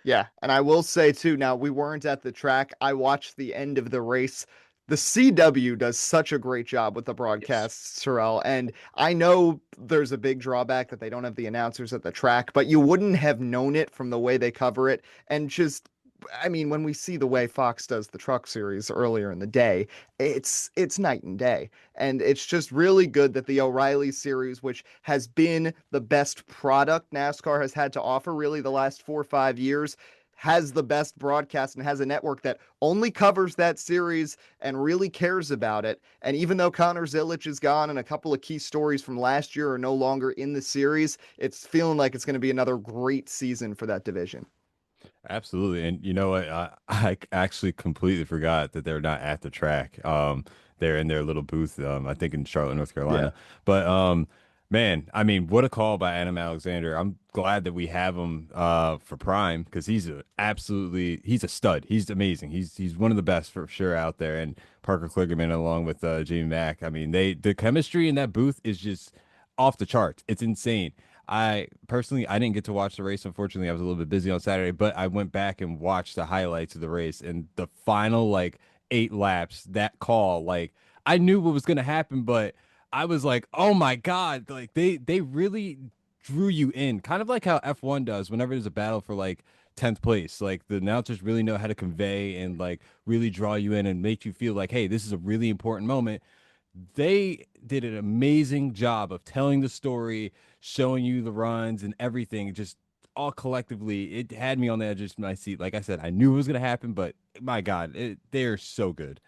Yeah, and I will say too, now we weren't at the track. I watched the end of the race. The CW does such a great job with the broadcasts, Tyrell, and I know there's a big drawback that they don't have the announcers at the track, but you wouldn't have known it from the way they cover it. And just, I mean, when we see the way Fox does the Truck Series earlier in the day, it's night and day. And it's just really good that the O'Reilly Series, which has been the best product NASCAR has had to offer really the last 4 or 5 years, has the best broadcast and has a network that only covers that series and really cares about it. And even though Connor Zilic is gone and a couple of key stories from last year are no longer in the series, it's feeling like it's going to be another great season for that division. Absolutely. And you know what? I actually completely forgot that they're not at the track. They're in their little booth, I think in Charlotte, North Carolina. Yeah. But man, I mean, what a call by Adam Alexander. I'm glad that we have him for Prime, because he's a stud. He's amazing. He's one of the best for sure out there. And Parker Kligerman along with Jamie Mack. I mean, the chemistry in that booth is just off the charts. It's insane. I didn't get to watch the race. Unfortunately, I was a little bit busy on Saturday, but I went back and watched the highlights of the race, and the final 8 laps, that call, I knew what was going to happen, but I was like, oh my God, they really drew you in, kind of like how F1 does whenever there's a battle for 10th place. The announcers really know how to convey and really draw you in and make you feel like, hey, this is a really important moment. They did an amazing job of telling the story, showing you the runs and everything, just all collectively. It had me on the edge of my seat. Like I said, I knew it was going to happen, but my God, they're so good.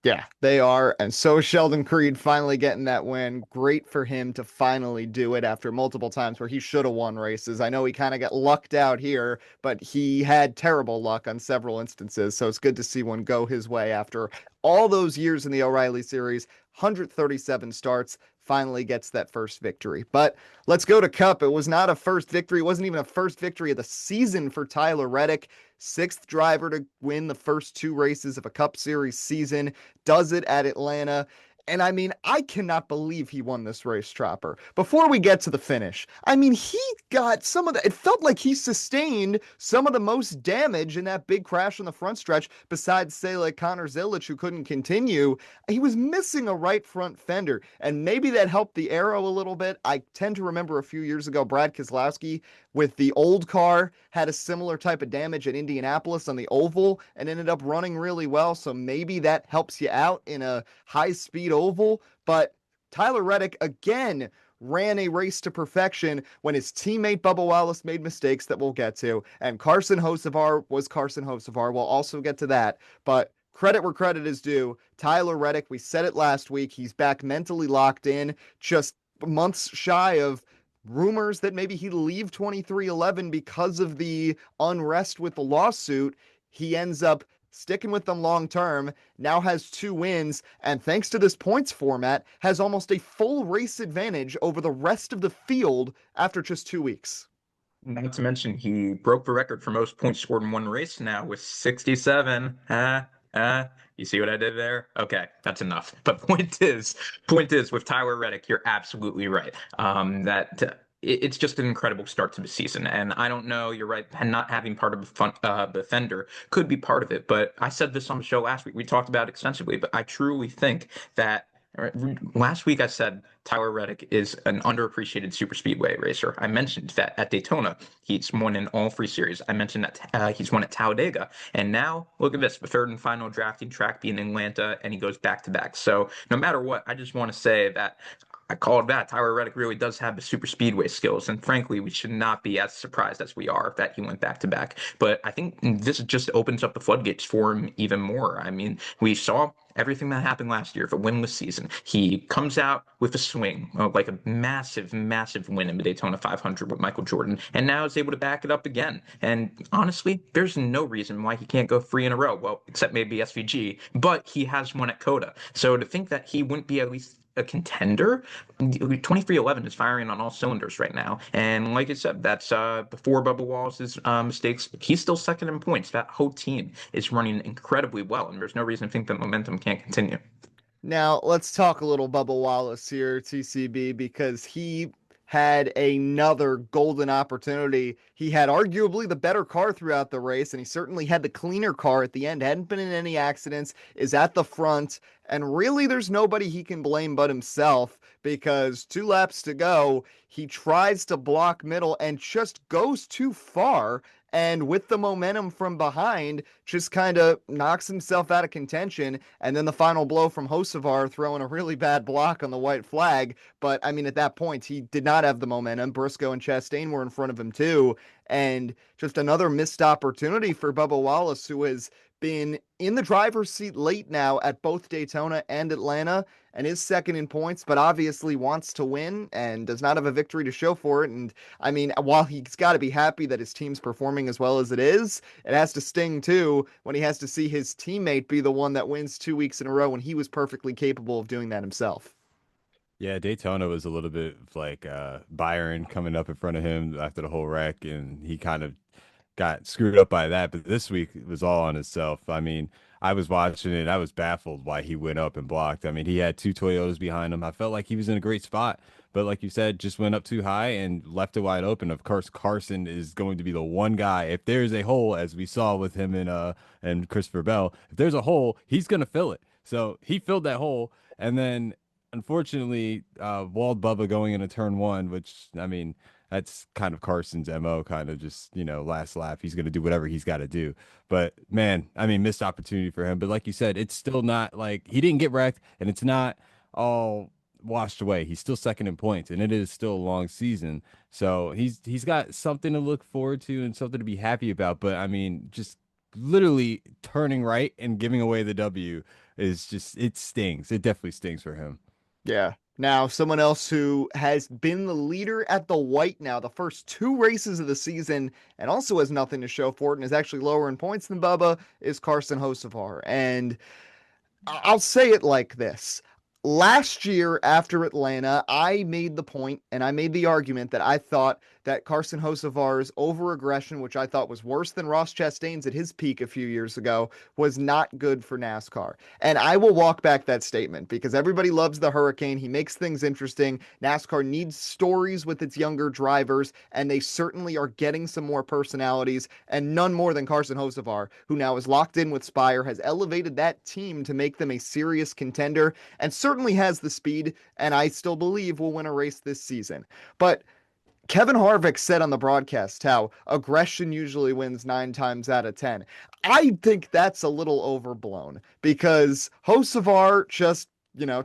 Yeah, they are. And so Sheldon Creed finally getting that win. Great for him to finally do it after multiple times where he should have won races. I know he kind of got lucked out here, but he had terrible luck on several instances. So it's good to see one go his way after all those years in the O'Reilly Series. 137 starts, finally gets that first victory. But let's go to Cup. It was not a first victory. It wasn't even a first victory of the season for Tyler Reddick. 6th driver to win the first 2 races of a Cup Series season. Does it at Atlanta. And I mean, I cannot believe he won this race, Tropper. Before we get to the finish, I mean, he got it felt like he sustained some of the most damage in that big crash on the front stretch, besides, say, Connor Zilic, who couldn't continue. He was missing a right front fender, and maybe that helped the aero a little bit. I tend to remember a few years ago, Brad Keselowski with the old car had a similar type of damage at Indianapolis on the oval and ended up running really well. So maybe that helps you out in a high-speed oval. But Tyler Reddick, again, ran a race to perfection when his teammate Bubba Wallace made mistakes that we'll get to. And Carson Hocevar was Carson Hocevar. We'll also get to that. But credit where credit is due. Tyler Reddick, we said it last week, he's back mentally locked in, just months shy of rumors that maybe he'd leave 23XI because of the unrest with the lawsuit. He ends up sticking with them long term, now has 2 wins, and thanks to this points format, has almost a full race advantage over the rest of the field after just 2 weeks. Not to mention, he broke the record for most points scored in one race now with 67. You see what I did there? Okay, that's enough. But point is, with Tyler Reddick, you're absolutely right. It's just an incredible start to the season. And I don't know, you're right, not having part of the fender could be part of it. But I said this on the show last week. We talked about it extensively, but I truly think that last week I said Tyler Reddick is an underappreciated super speedway racer. I mentioned that at Daytona, he's won in all 3 series. I mentioned that he's won at Talladega. And now, look at this, the 3rd and final drafting track being in Atlanta, and he goes back-to-back. So no matter what, I just want to say that I called that. Tyler Reddick really does have the super speedway skills, and frankly, we should not be as surprised as we are that he went back to back. But I think this just opens up the floodgates for him even more. I mean, we saw everything that happened last year, the winless season. He comes out with a swing, like a massive, massive win in the Daytona 500 with Michael Jordan, and now is able to back it up again. And honestly, there's no reason why he can't go 3 in a row. Well, except maybe SVG, but he has one at Coda. So to think that he wouldn't be at least a contender, 2311 is firing on all cylinders right now. And like I said, that's before Bubba Wallace's mistakes. He's still second in points. That whole team is running incredibly well, and there's no reason to think that momentum can't continue. Now, let's talk a little Bubba Wallace here, TCB, because he had another golden opportunity. He had arguably the better car throughout the race, and he certainly had the cleaner car at the end, hadn't been in any accidents, is at the front, and really there's nobody he can blame but himself, because 2 laps to go, he tries to block middle and just goes too far, and with the momentum from behind, just kind of knocks himself out of contention. And then the final blow from Hocevar throwing a really bad block on the white flag. But I mean, at that point, he did not have the momentum. Briscoe and Chastain were in front of him too. And just another missed opportunity for Bubba Wallace, who has been in the driver's seat late now at both Daytona and Atlanta and is second in points, but obviously wants to win and does not have a victory to show for it. And I mean, while he's got to be happy that his team's performing as well as it is, it has to sting too when he has to see his teammate be the one that wins 2 weeks in a row when he was perfectly capable of doing that himself. Yeah, Daytona was a little bit like Byron coming up in front of him after the whole wreck, and he kind of got screwed up by that. But this week it was all on himself. I mean, I was watching it. I was baffled why he went up and blocked. I mean, he had 2 Toyotas behind him. I felt like he was in a great spot, but like you said, just went up too high and left it wide open. Of course, Carson is going to be the one guy. If there's a hole, as we saw with him and Christopher Bell, if there's a hole, he's going to fill it. So he filled that hole, and then unfortunately, walled Bubba going into turn 1, which, I mean, that's kind of Carson's MO, kind of just, last lap. He's going to do whatever he's got to do. But, man, I mean, missed opportunity for him. But like you said, it's still not like he didn't get wrecked, and it's not all washed away. He's still second in points, and it is still a long season. So he's got something to look forward to and something to be happy about. But, I mean, just literally turning right and giving away the W is just, it stings. It definitely stings for him. Yeah. Now, someone else who has been the leader at the white now, the first 2 races of the season, and also has nothing to show for it and is actually lower in points than Bubba, is Carson Hocevar. And I'll say it like this. Last year after Atlanta, I made the point and I made the argument that I thought that Carson Hocevar's over-aggression, which I thought was worse than Ross Chastain's at his peak a few years ago, was not good for NASCAR. And I will walk back that statement because everybody loves the Hurricane. He makes things interesting. NASCAR needs stories with its younger drivers, and they certainly are getting some more personalities, and none more than Carson Hocevar, who now is locked in with Spire, has elevated that team to make them a serious contender, and certainly has the speed, and I still believe will win a race this season. But Kevin Harvick said on the broadcast how aggression usually wins 9 times out of 10. I think that's a little overblown because Hocevar just,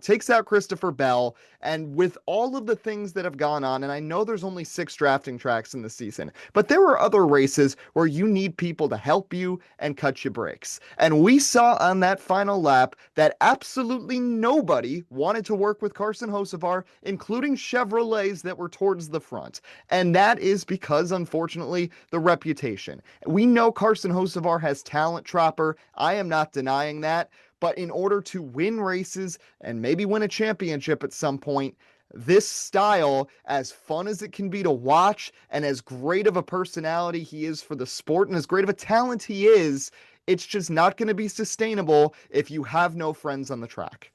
takes out Christopher Bell, and with all of the things that have gone on, and I know there's only 6 drafting tracks in the season, but there are other races where you need people to help you and cut your brakes. And we saw on that final lap that absolutely nobody wanted to work with Carson Hocevar, including Chevrolets that were towards the front. And that is because, unfortunately, the reputation. We know Carson Hocevar has talent, Tropper. I am not denying that. But in order to win races and maybe win a championship at some point, this style, as fun as it can be to watch and as great of a personality he is for the sport and as great of a talent he is, it's just not going to be sustainable if you have no friends on the track.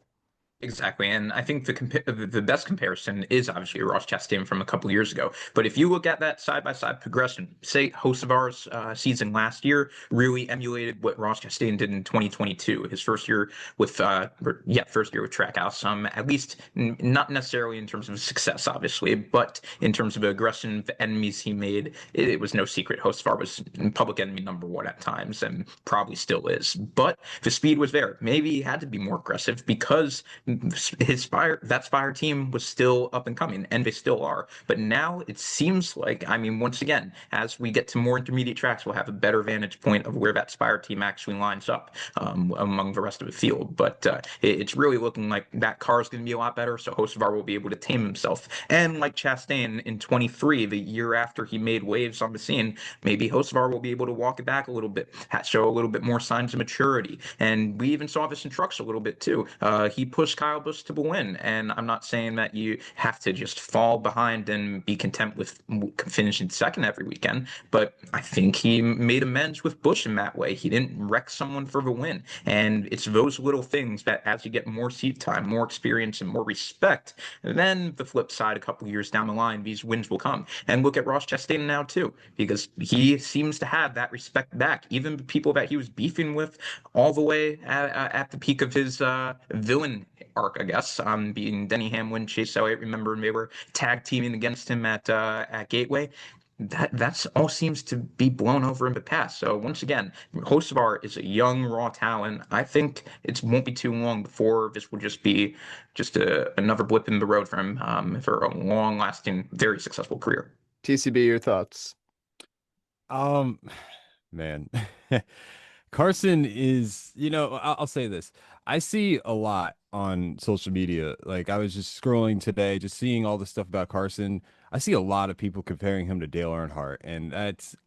Exactly, and I think the best comparison is obviously Ross Chastain from a couple years ago. But if you look at that side-by-side progression, say Hocevar's season last year really emulated what Ross Chastain did in 2022, his first year with Trackhouse. At least not necessarily in terms of success, obviously, but in terms of aggression, the enemies he made, it was no secret. Hocevar was public enemy number 1 at times, and probably still is. But the speed was there. Maybe he had to be more aggressive because that Spire team was still up and coming, and they still are. But now it seems like, I mean, once again, as we get to more intermediate tracks, we'll have a better vantage point of where that Spire team actually lines up among the rest of the field. But it's really looking like that car is going to be a lot better, so Hocevar will be able to tame himself. And like Chastain in 23, the year after he made waves on the scene, maybe Hocevar will be able to walk it back a little bit, show a little bit more signs of maturity. And we even saw this in trucks a little bit too. He pushed Kyle Busch to the win, and I'm not saying that you have to just fall behind and be content with finishing second every weekend, but I think he made amends with Busch in that way. He didn't wreck someone for the win, and it's those little things that as you get more seat time, more experience, and more respect, then the flip side, a couple years down the line, these wins will come. And look at Ross Chastain now too, because he seems to have that respect back. Even the people that he was beefing with all the way at the peak of his villain arc, I guess, being Denny Hamlin, Chase Elliott. Remember, they were tag teaming against him at Gateway. That's all seems to be blown over in the past. So once again, Hocevar is a young, raw talent. I think it won't be too long before this will just be another blip in the road for him for a long-lasting, very successful career. TCB, your thoughts? Man, Carson is, I'll say this. I see a lot on social media. Like, I was just scrolling today, just seeing all the stuff about Carson. I see a lot of people comparing him to Dale Earnhardt, and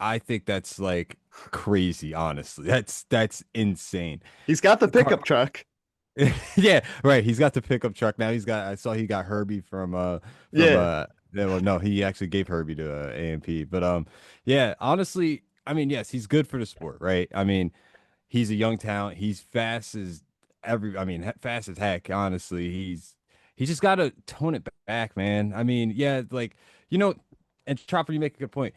I think that's like crazy, honestly. That's insane. He's got the pickup truck. Yeah, right. He's got the pickup truck now. I saw he got Herbie from well, no, he actually gave Herbie to AMP. But yeah, honestly, I mean, yes, he's good for the sport, right? I mean, he's a young talent. He's fast as fast as heck, honestly. He's just got to tone it back, man. I mean, yeah, like, and Tropper, you make a good point.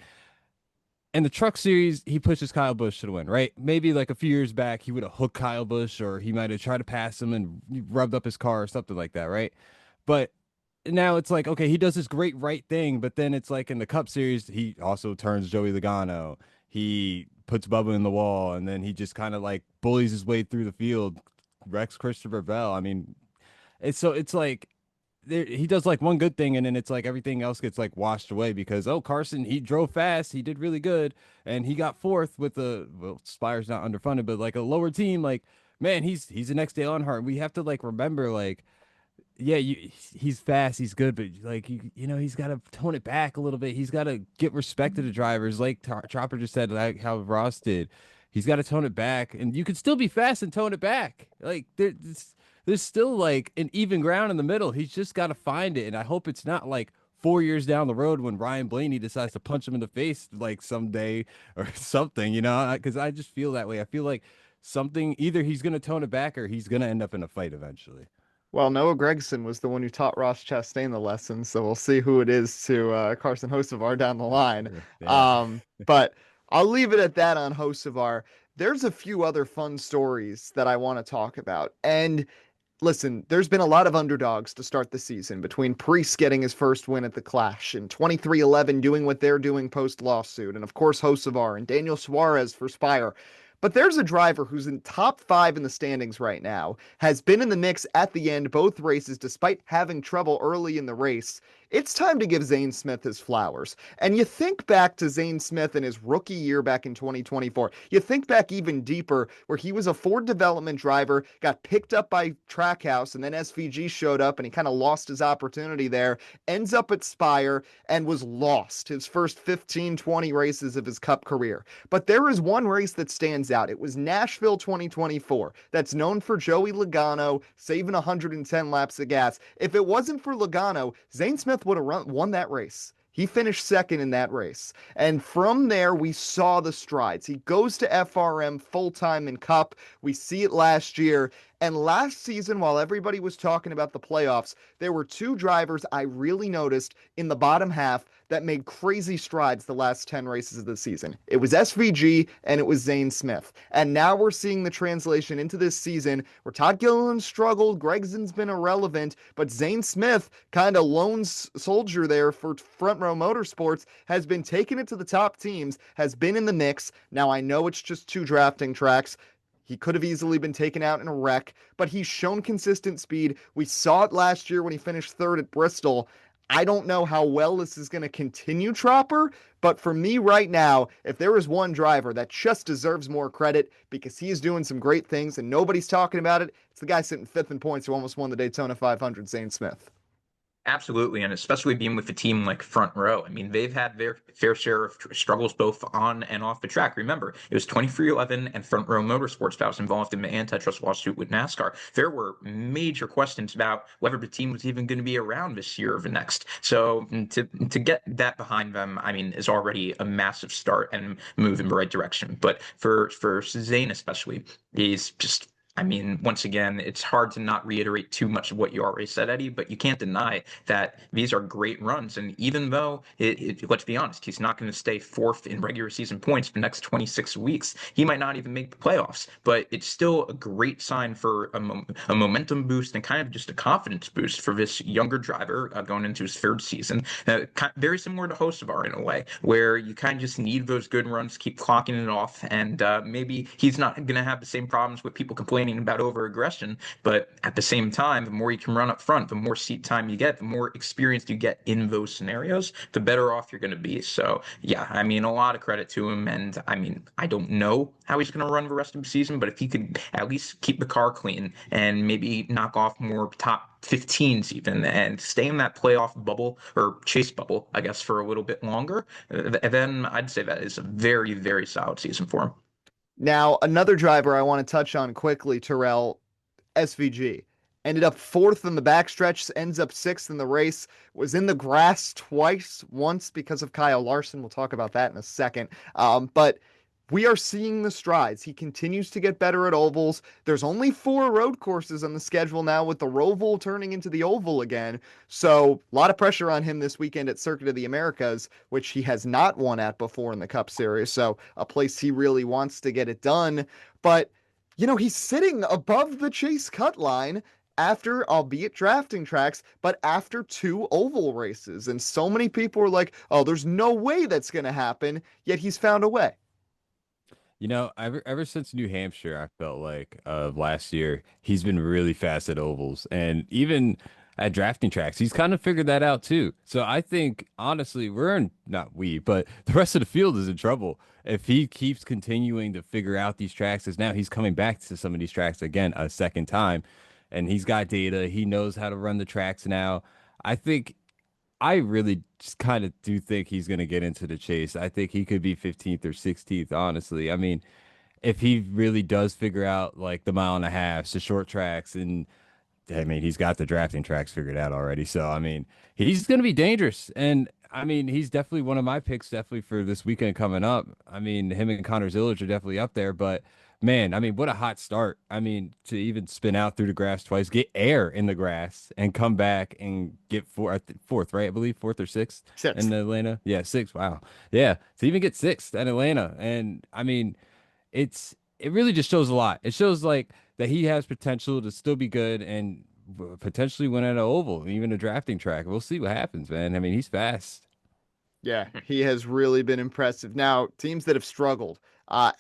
In the truck series, he pushes Kyle Busch to the win, right? Maybe like a few years back, he would have hooked Kyle Busch, or he might have tried to pass him and rubbed up his car or something like that, right? But now it's like, okay, he does this great right thing, but then it's like in the Cup Series, he also turns Joey Logano. He puts Bubba in the wall, and then he just kind of like bullies his way through the field, wrecks Christopher Bell. I mean, it's like he does like one good thing, and then it's like everything else gets like washed away because, oh, Carson, he drove fast, he did really good, and he got fourth with Spire's not underfunded, but like a lower team. Like, man, he's the next Dale Earnhardt. We have to like remember, like, yeah, he's fast, he's good, but like he's got to tone it back a little bit. He's got to get respect to the drivers, like Tropper just said, like how Ross did. He's got to tone it back, and you can still be fast and tone it back. Like there's still like an even ground in the middle. He's just got to find it, and I hope it's not like 4 years down the road when Ryan Blaney decides to punch him in the face like someday or something, because I just feel that way. I feel like either he's going to tone it back or he's going to end up in a fight eventually. Well, Noah Gragson was the one who taught Ross Chastain the lesson, so we'll see who it is to Carson Hocevar down the line. But I'll leave it at that on Hocevar. There's a few other fun stories that I want to talk about. And listen, there's been a lot of underdogs to start the season, between Priest getting his first win at the Clash and 23XI doing what they're doing post-lawsuit, and of course Hocevar and Daniel Suarez for Spire. But there's a driver who's in top 5 in the standings right now, has been in the mix at the end both races despite having trouble early in the race. It's time to give Zane Smith his flowers. And you think back to Zane Smith in his rookie year back in 2024. You think back even deeper, where he was a Ford development driver, got picked up by Trackhouse, and then SVG showed up and he kind of lost his opportunity there, ends up at Spire and was lost his first 15, 20 races of his Cup career. But there is one race that stands out. It was Nashville 2024. That's known for Joey Logano saving 110 laps of gas. If it wasn't for Logano, Zane Smith would have won that race. He finished second in that race. And from there, we saw the strides. He goes to FRM full-time in Cup. We see it last year. And last season, while everybody was talking about the playoffs, there were 2 drivers I really noticed in the bottom half that made crazy strides the last 10 races of the season. It was SVG and it was Zane Smith. And now we're seeing the translation into this season where Todd Gilliland struggled, Gregson's been irrelevant, but Zane Smith, kind of lone soldier there for Front Row Motorsports, has been taking it to the top teams, has been in the mix. Now I know it's just 2 drafting tracks. He could have easily been taken out in a wreck, but he's shown consistent speed. We saw it last year when he finished third at Bristol. I don't know how well this is going to continue, Tropper, but for me right now, if there is one driver that just deserves more credit because he's doing some great things and nobody's talking about it, it's the guy sitting fifth in points who almost won the Daytona 500, Zane Smith. Absolutely, and especially being with a team like Front Row. I mean, they've had their fair share of struggles both on and off the track. Remember, it was 2311 and Front Row Motorsports that was involved in the antitrust lawsuit with NASCAR. There were major questions about whether the team was even going to be around this year or the next. So to get that behind them, I mean, is already a massive start and move in the right direction. But for Zane especially, he's just, I mean, once again, it's hard to not reiterate too much of what you already said, Eddie, but you can't deny that these are great runs. And even though, let's be honest, he's not going to stay fourth in regular season points for the next 26 weeks, he might not even make the playoffs, but it's still a great sign for a momentum boost and kind of just a confidence boost for this younger driver going into his third season. Very similar to Hocevar in a way, where you kind of just need those good runs, keep clocking it off, and maybe he's not going to have the same problems with people complaining about over aggression, but at the same time, the more you can run up front, the more seat time you get, the more experience you get in those scenarios, the better off you're going to be. So yeah, I mean, a lot of credit to him. And I mean, I don't know how he's going to run the rest of the season, but if he could at least keep the car clean and maybe knock off more top 15s even and stay in that playoff bubble or chase bubble, I guess, for a little bit longer, then I'd say that is a very, very solid season for him. Now, another driver I want to touch on quickly, Tyrell, SVG. Ended up fourth in the backstretch, ends up sixth in the race, was in the grass twice, once because of Kyle Larson. We'll talk about that in a second. But we are seeing the strides. He continues to get better at ovals. There's only 4 road courses on the schedule now with the Roval turning into the oval again. So a lot of pressure on him this weekend at Circuit of the Americas, which he has not won at before in the Cup Series. So a place he really wants to get it done. But, you know, he's sitting above the chase cut line after, albeit drafting tracks, but after 2 oval races. And so many people are like, oh, there's no way that's going to happen. Yet he's found a way. You know, ever since New Hampshire, I felt like last year, he's been really fast at ovals. And even at drafting tracks, he's kind of figured that out too. So I think, honestly, not we, but the rest of the field is in trouble. If he keeps continuing to figure out these tracks, as now he's coming back to some of these tracks again a second time, and he's got data. He knows how to run the tracks now. I really just kind of do think he's going to get into the chase. I think he could be 15th or 16th, honestly. I mean, if he really does figure out like the mile and a half, the short tracks, and I mean, he's got the drafting tracks figured out already. So, I mean, he's going to be dangerous. And I mean, he's definitely one of my picks, definitely for this weekend coming up. I mean, him and Connor Zillage are definitely up there, but man, I mean, what a hot start. I mean, to even spin out through the grass twice, get air in the grass, and come back and get fourth, right? I believe fourth or sixth in Atlanta. Yeah, sixth. Wow. Yeah, to even get sixth in Atlanta. And I mean, it really just shows a lot. It shows like that he has potential to still be good and potentially win at an oval, even a drafting track. We'll see what happens, man. I mean, he's fast. Yeah, he has really been impressive. Now, teams that have struggled.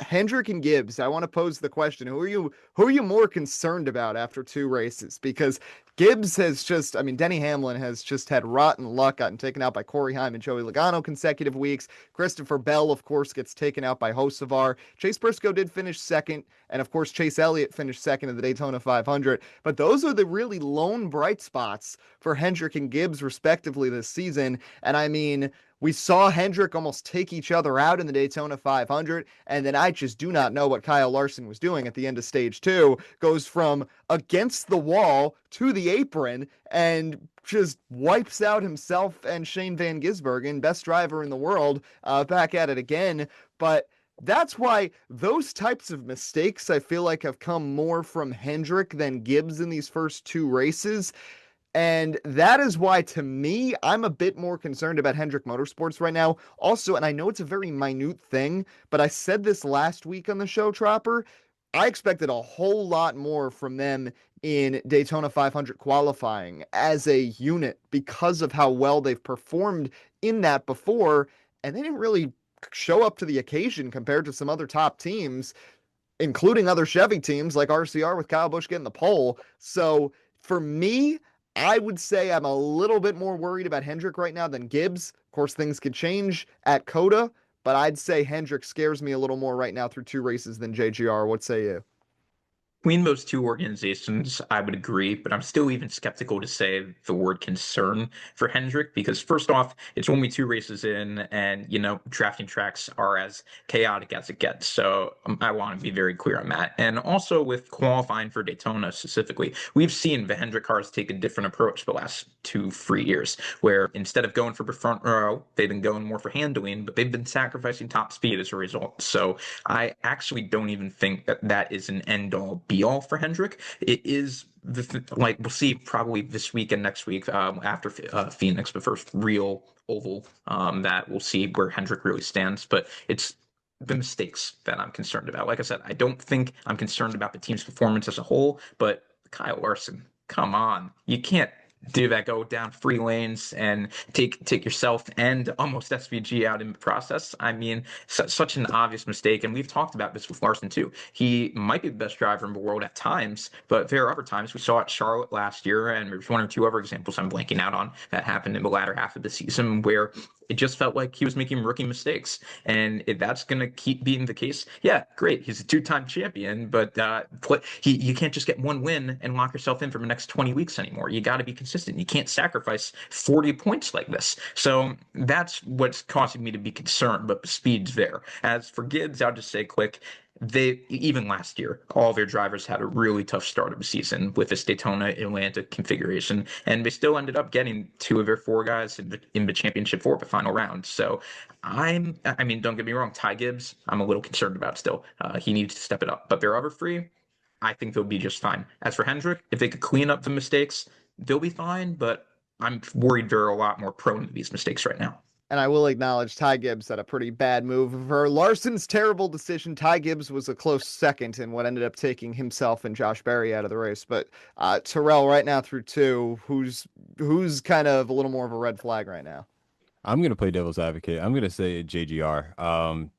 Hendrick and Gibbs, I want to pose the question, who are you more concerned about after 2 races? Because Gibbs has just, I mean, Denny Hamlin has just had rotten luck, gotten taken out by Corey Heim and Joey Logano consecutive weeks. Christopher Bell, of course, gets taken out by Hocevar. Chase Briscoe did finish second, and of course, Chase Elliott finished second in the Daytona 500. But those are the really lone bright spots for Hendrick and Gibbs, respectively, this season. And I mean, we saw Hendrick almost take each other out in the Daytona 500, and then I just do not know what Kyle Larson was doing at the end of stage 2. Goes from against the wall to the apron and just wipes out himself and Shane Van Gisbergen, best driver in the world, back at it again. But that's why those types of mistakes, I feel like, have come more from Hendrick than Gibbs in these first 2 races. And that is why, to me, I'm a bit more concerned about Hendrick Motorsports right now. Also, and I know it's a very minute thing, but I said this last week on the show, Tropper, I expected a whole lot more from them in Daytona 500 qualifying as a unit because of how well they've performed in that before, and they didn't really show up to the occasion compared to some other top teams. including other Chevy teams like RCR with Kyle Busch getting the pole. So for me, I would say I'm a little bit more worried about Hendrick right now than Gibbs. Of course, things could change at COTA, but I'd say Hendrick scares me a little more right now through 2 races than JGR. What say you? Between those two organizations, I would agree, but I'm still even skeptical to say the word concern for Hendrick because, first off, it's only 2 races in, and drafting tracks are as chaotic as it gets. So I want to be very clear on that. And also with qualifying for Daytona specifically, we've seen the Hendrick cars take a different approach the last 2-3 years, where instead of going for the front row, they've been going more for handling, but they've been sacrificing top speed as a result. So I actually don't even think that that is an end-all be all for Hendrick. It is we'll see probably this week and next week after Phoenix, the first real oval that we'll see where Hendrick really stands. But it's the mistakes that I'm concerned about. Like I said, I don't think I'm concerned about the team's performance as a whole, but Kyle Larson, come on, you can't do that, go down 3 lanes and take yourself and almost SVG out in the process. I mean, such an obvious mistake. And we've talked about this with Larson too. He might be the best driver in the world at times, but there are other times. We saw at Charlotte last year, and there's 1 or 2 other examples I'm blanking out on that happened in the latter half of the season where it just felt like he was making rookie mistakes. And if that's going to keep being the case, yeah, great. He's a 2-time champion, but you can't just get 1 win and lock yourself in for the next 20 weeks anymore. You got to be consistent. You can't sacrifice 40 points like this. So that's what's causing me to be concerned, but the speed's there. As for Gibbs, I'll just say quick, even last year, all their drivers had a really tough start of the season with this Daytona Atlanta configuration, and they still ended up getting 2 of their 4 guys in the championship for the final round. So I mean, don't get me wrong, Ty Gibbs, I'm a little concerned about still. He needs to step it up, but their other 3, I think they'll be just fine. As for Hendrick, if they could clean up the mistakes, they'll be fine, but I'm worried they're a lot more prone to these mistakes right now. And I will acknowledge Ty Gibbs had a pretty bad move. For Larson's terrible decision, Ty Gibbs was a close second in what ended up taking himself and Josh Berry out of the race. But Tyrell, right now through 2, who's kind of a little more of a red flag right now? I'm going to play devil's advocate. I'm going to say JGR.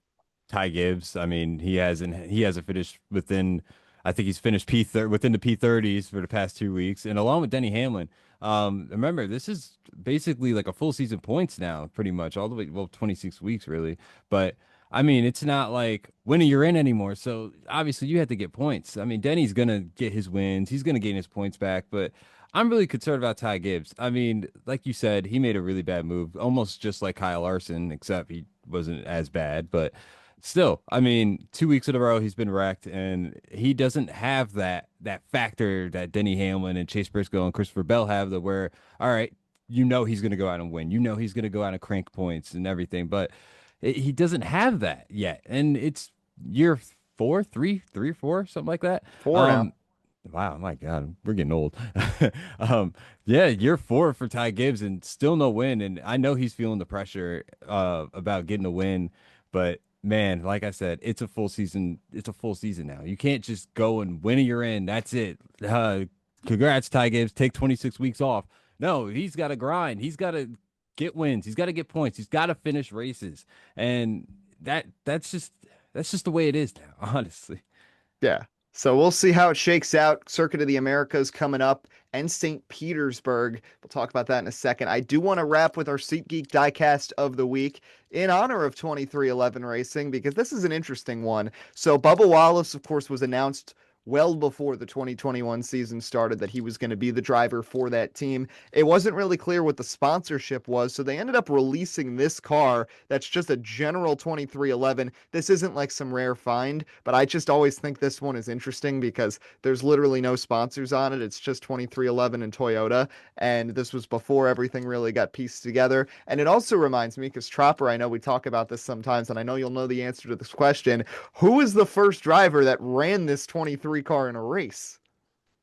Ty Gibbs, I mean, he hasn't finished within, I think he's finished within the P30s for the past 2 weeks. And along with Denny Hamlin, remember, this is basically like a full season points now, pretty much all the way, 26 weeks really. But I mean, it's not like winning you're in anymore. So obviously you have to get points. I mean, Denny's going to get his wins. He's going to gain his points back, but I'm really concerned about Ty Gibbs. I mean, like you said, he made a really bad move, almost just like Kyle Larson, except he wasn't as bad, but still, I mean, 2 weeks in a row he's been wrecked, and he doesn't have that factor that Denny Hamlin and Chase Briscoe and Christopher Bell have, that where, all right, he's going to go out and win, he's going to go out and crank points and everything, but he doesn't have that yet, and it's year 3 or 4, something like that. 4 now. Wow, my God, we're getting old. Yeah, year 4 for Ty Gibbs and still no win, and I know he's feeling the pressure about getting a win, but man, like I said, it's a full season. It's a full season now. You can't just go and win a year in. That's it. Congrats, Ty Gibbs. Take 26 weeks off. No, he's got to grind. He's got to get wins. He's got to get points. He's got to finish races. And that's just the way it is now, honestly. Yeah. So we'll see how it shakes out. Circuit of the Americas coming up, and St. Petersburg. We'll talk about that in a second. I do want to wrap with our SeatGeek diecast of the week in honor of 2311 Racing, because this is an interesting one. So Bubba Wallace, of course, was announced well before the 2021 season started that he was going to be the driver for that team. It wasn't really clear what the sponsorship was, so they ended up releasing this car that's just a general 2311. This isn't like some rare find, but I just always think this one is interesting because there's literally no sponsors on it. It's just 2311 and Toyota, and this was before everything really got pieced together. And it also reminds me, because Tropper, I know we talk about this sometimes, and I know you'll know the answer to this question, who is the first driver that ran this 23 car in a race?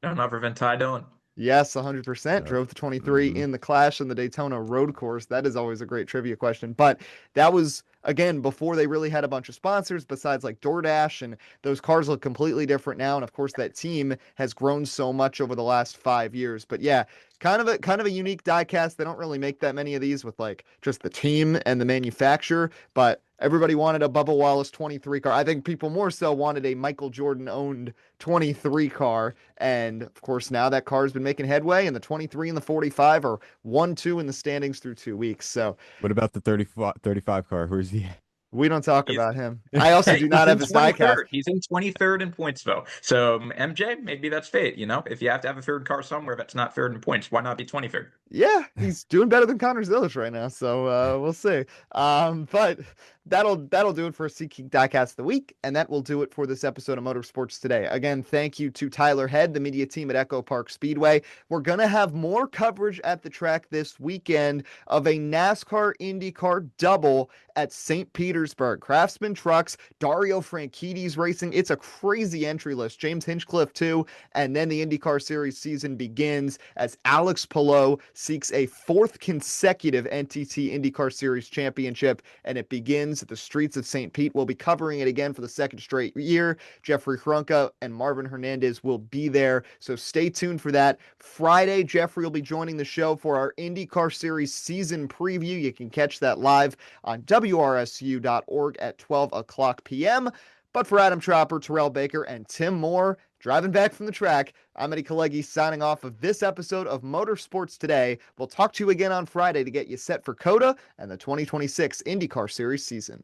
None other than Ty Dillon. Yes, 100%. Drove the 23 in the Clash and the Daytona road course. That is always a great trivia question. But that was, again, before they really had a bunch of sponsors besides like DoorDash, and those cars look completely different now. And of course, that team has grown so much over the last 5 years. But yeah, kind of a unique diecast. They don't really make that many of these with like just the team and the manufacturer, but everybody wanted a Bubba Wallace 23 car. I think people more so wanted a Michael Jordan owned 23 car. And of course, now that car has been making headway, and the 23 and the 45 are 1-2 in the standings through 2 weeks. So What about the 35 car? Where's he? we don't talk about him. I also do not have his diecast. He's in 23rd in points, though. So MJ, maybe that's fate. If you have to have a third car somewhere that's not third in points, why not be 23rd? Yeah, he's doing better than Connor Zilish right now, so we'll see. But that'll do it for SeatGeek Diecast of the week, and that will do it for this episode of Motorsports Today. Again, thank you to Tyler Head, the media team at Echopark Speedway. We're gonna have more coverage at the track this weekend of a NASCAR IndyCar double at St. Petersburg. Craftsman Trucks, Dario Franchitti's racing. It's a crazy entry list. James Hinchcliffe too, and then the IndyCar Series season begins as Alex Palou seeks a 4th consecutive NTT IndyCar Series championship, and it begins at the streets of St. Pete. We'll be covering it again for the 2nd straight year. Jeffrey Hrunka and Marvin Hernandez will be there, so stay tuned for that. Friday, Jeffrey will be joining the show for our IndyCar Series season preview. You can catch that live on WRSU.org at 12 o'clock p.m. But for Adam Tropper, Tyrell Baker, and Tim Moore, driving back from the track, I'm Eddie Kalegi signing off of this episode of Motorsports Today. We'll talk to you again on Friday to get you set for COTA and the 2026 IndyCar Series season.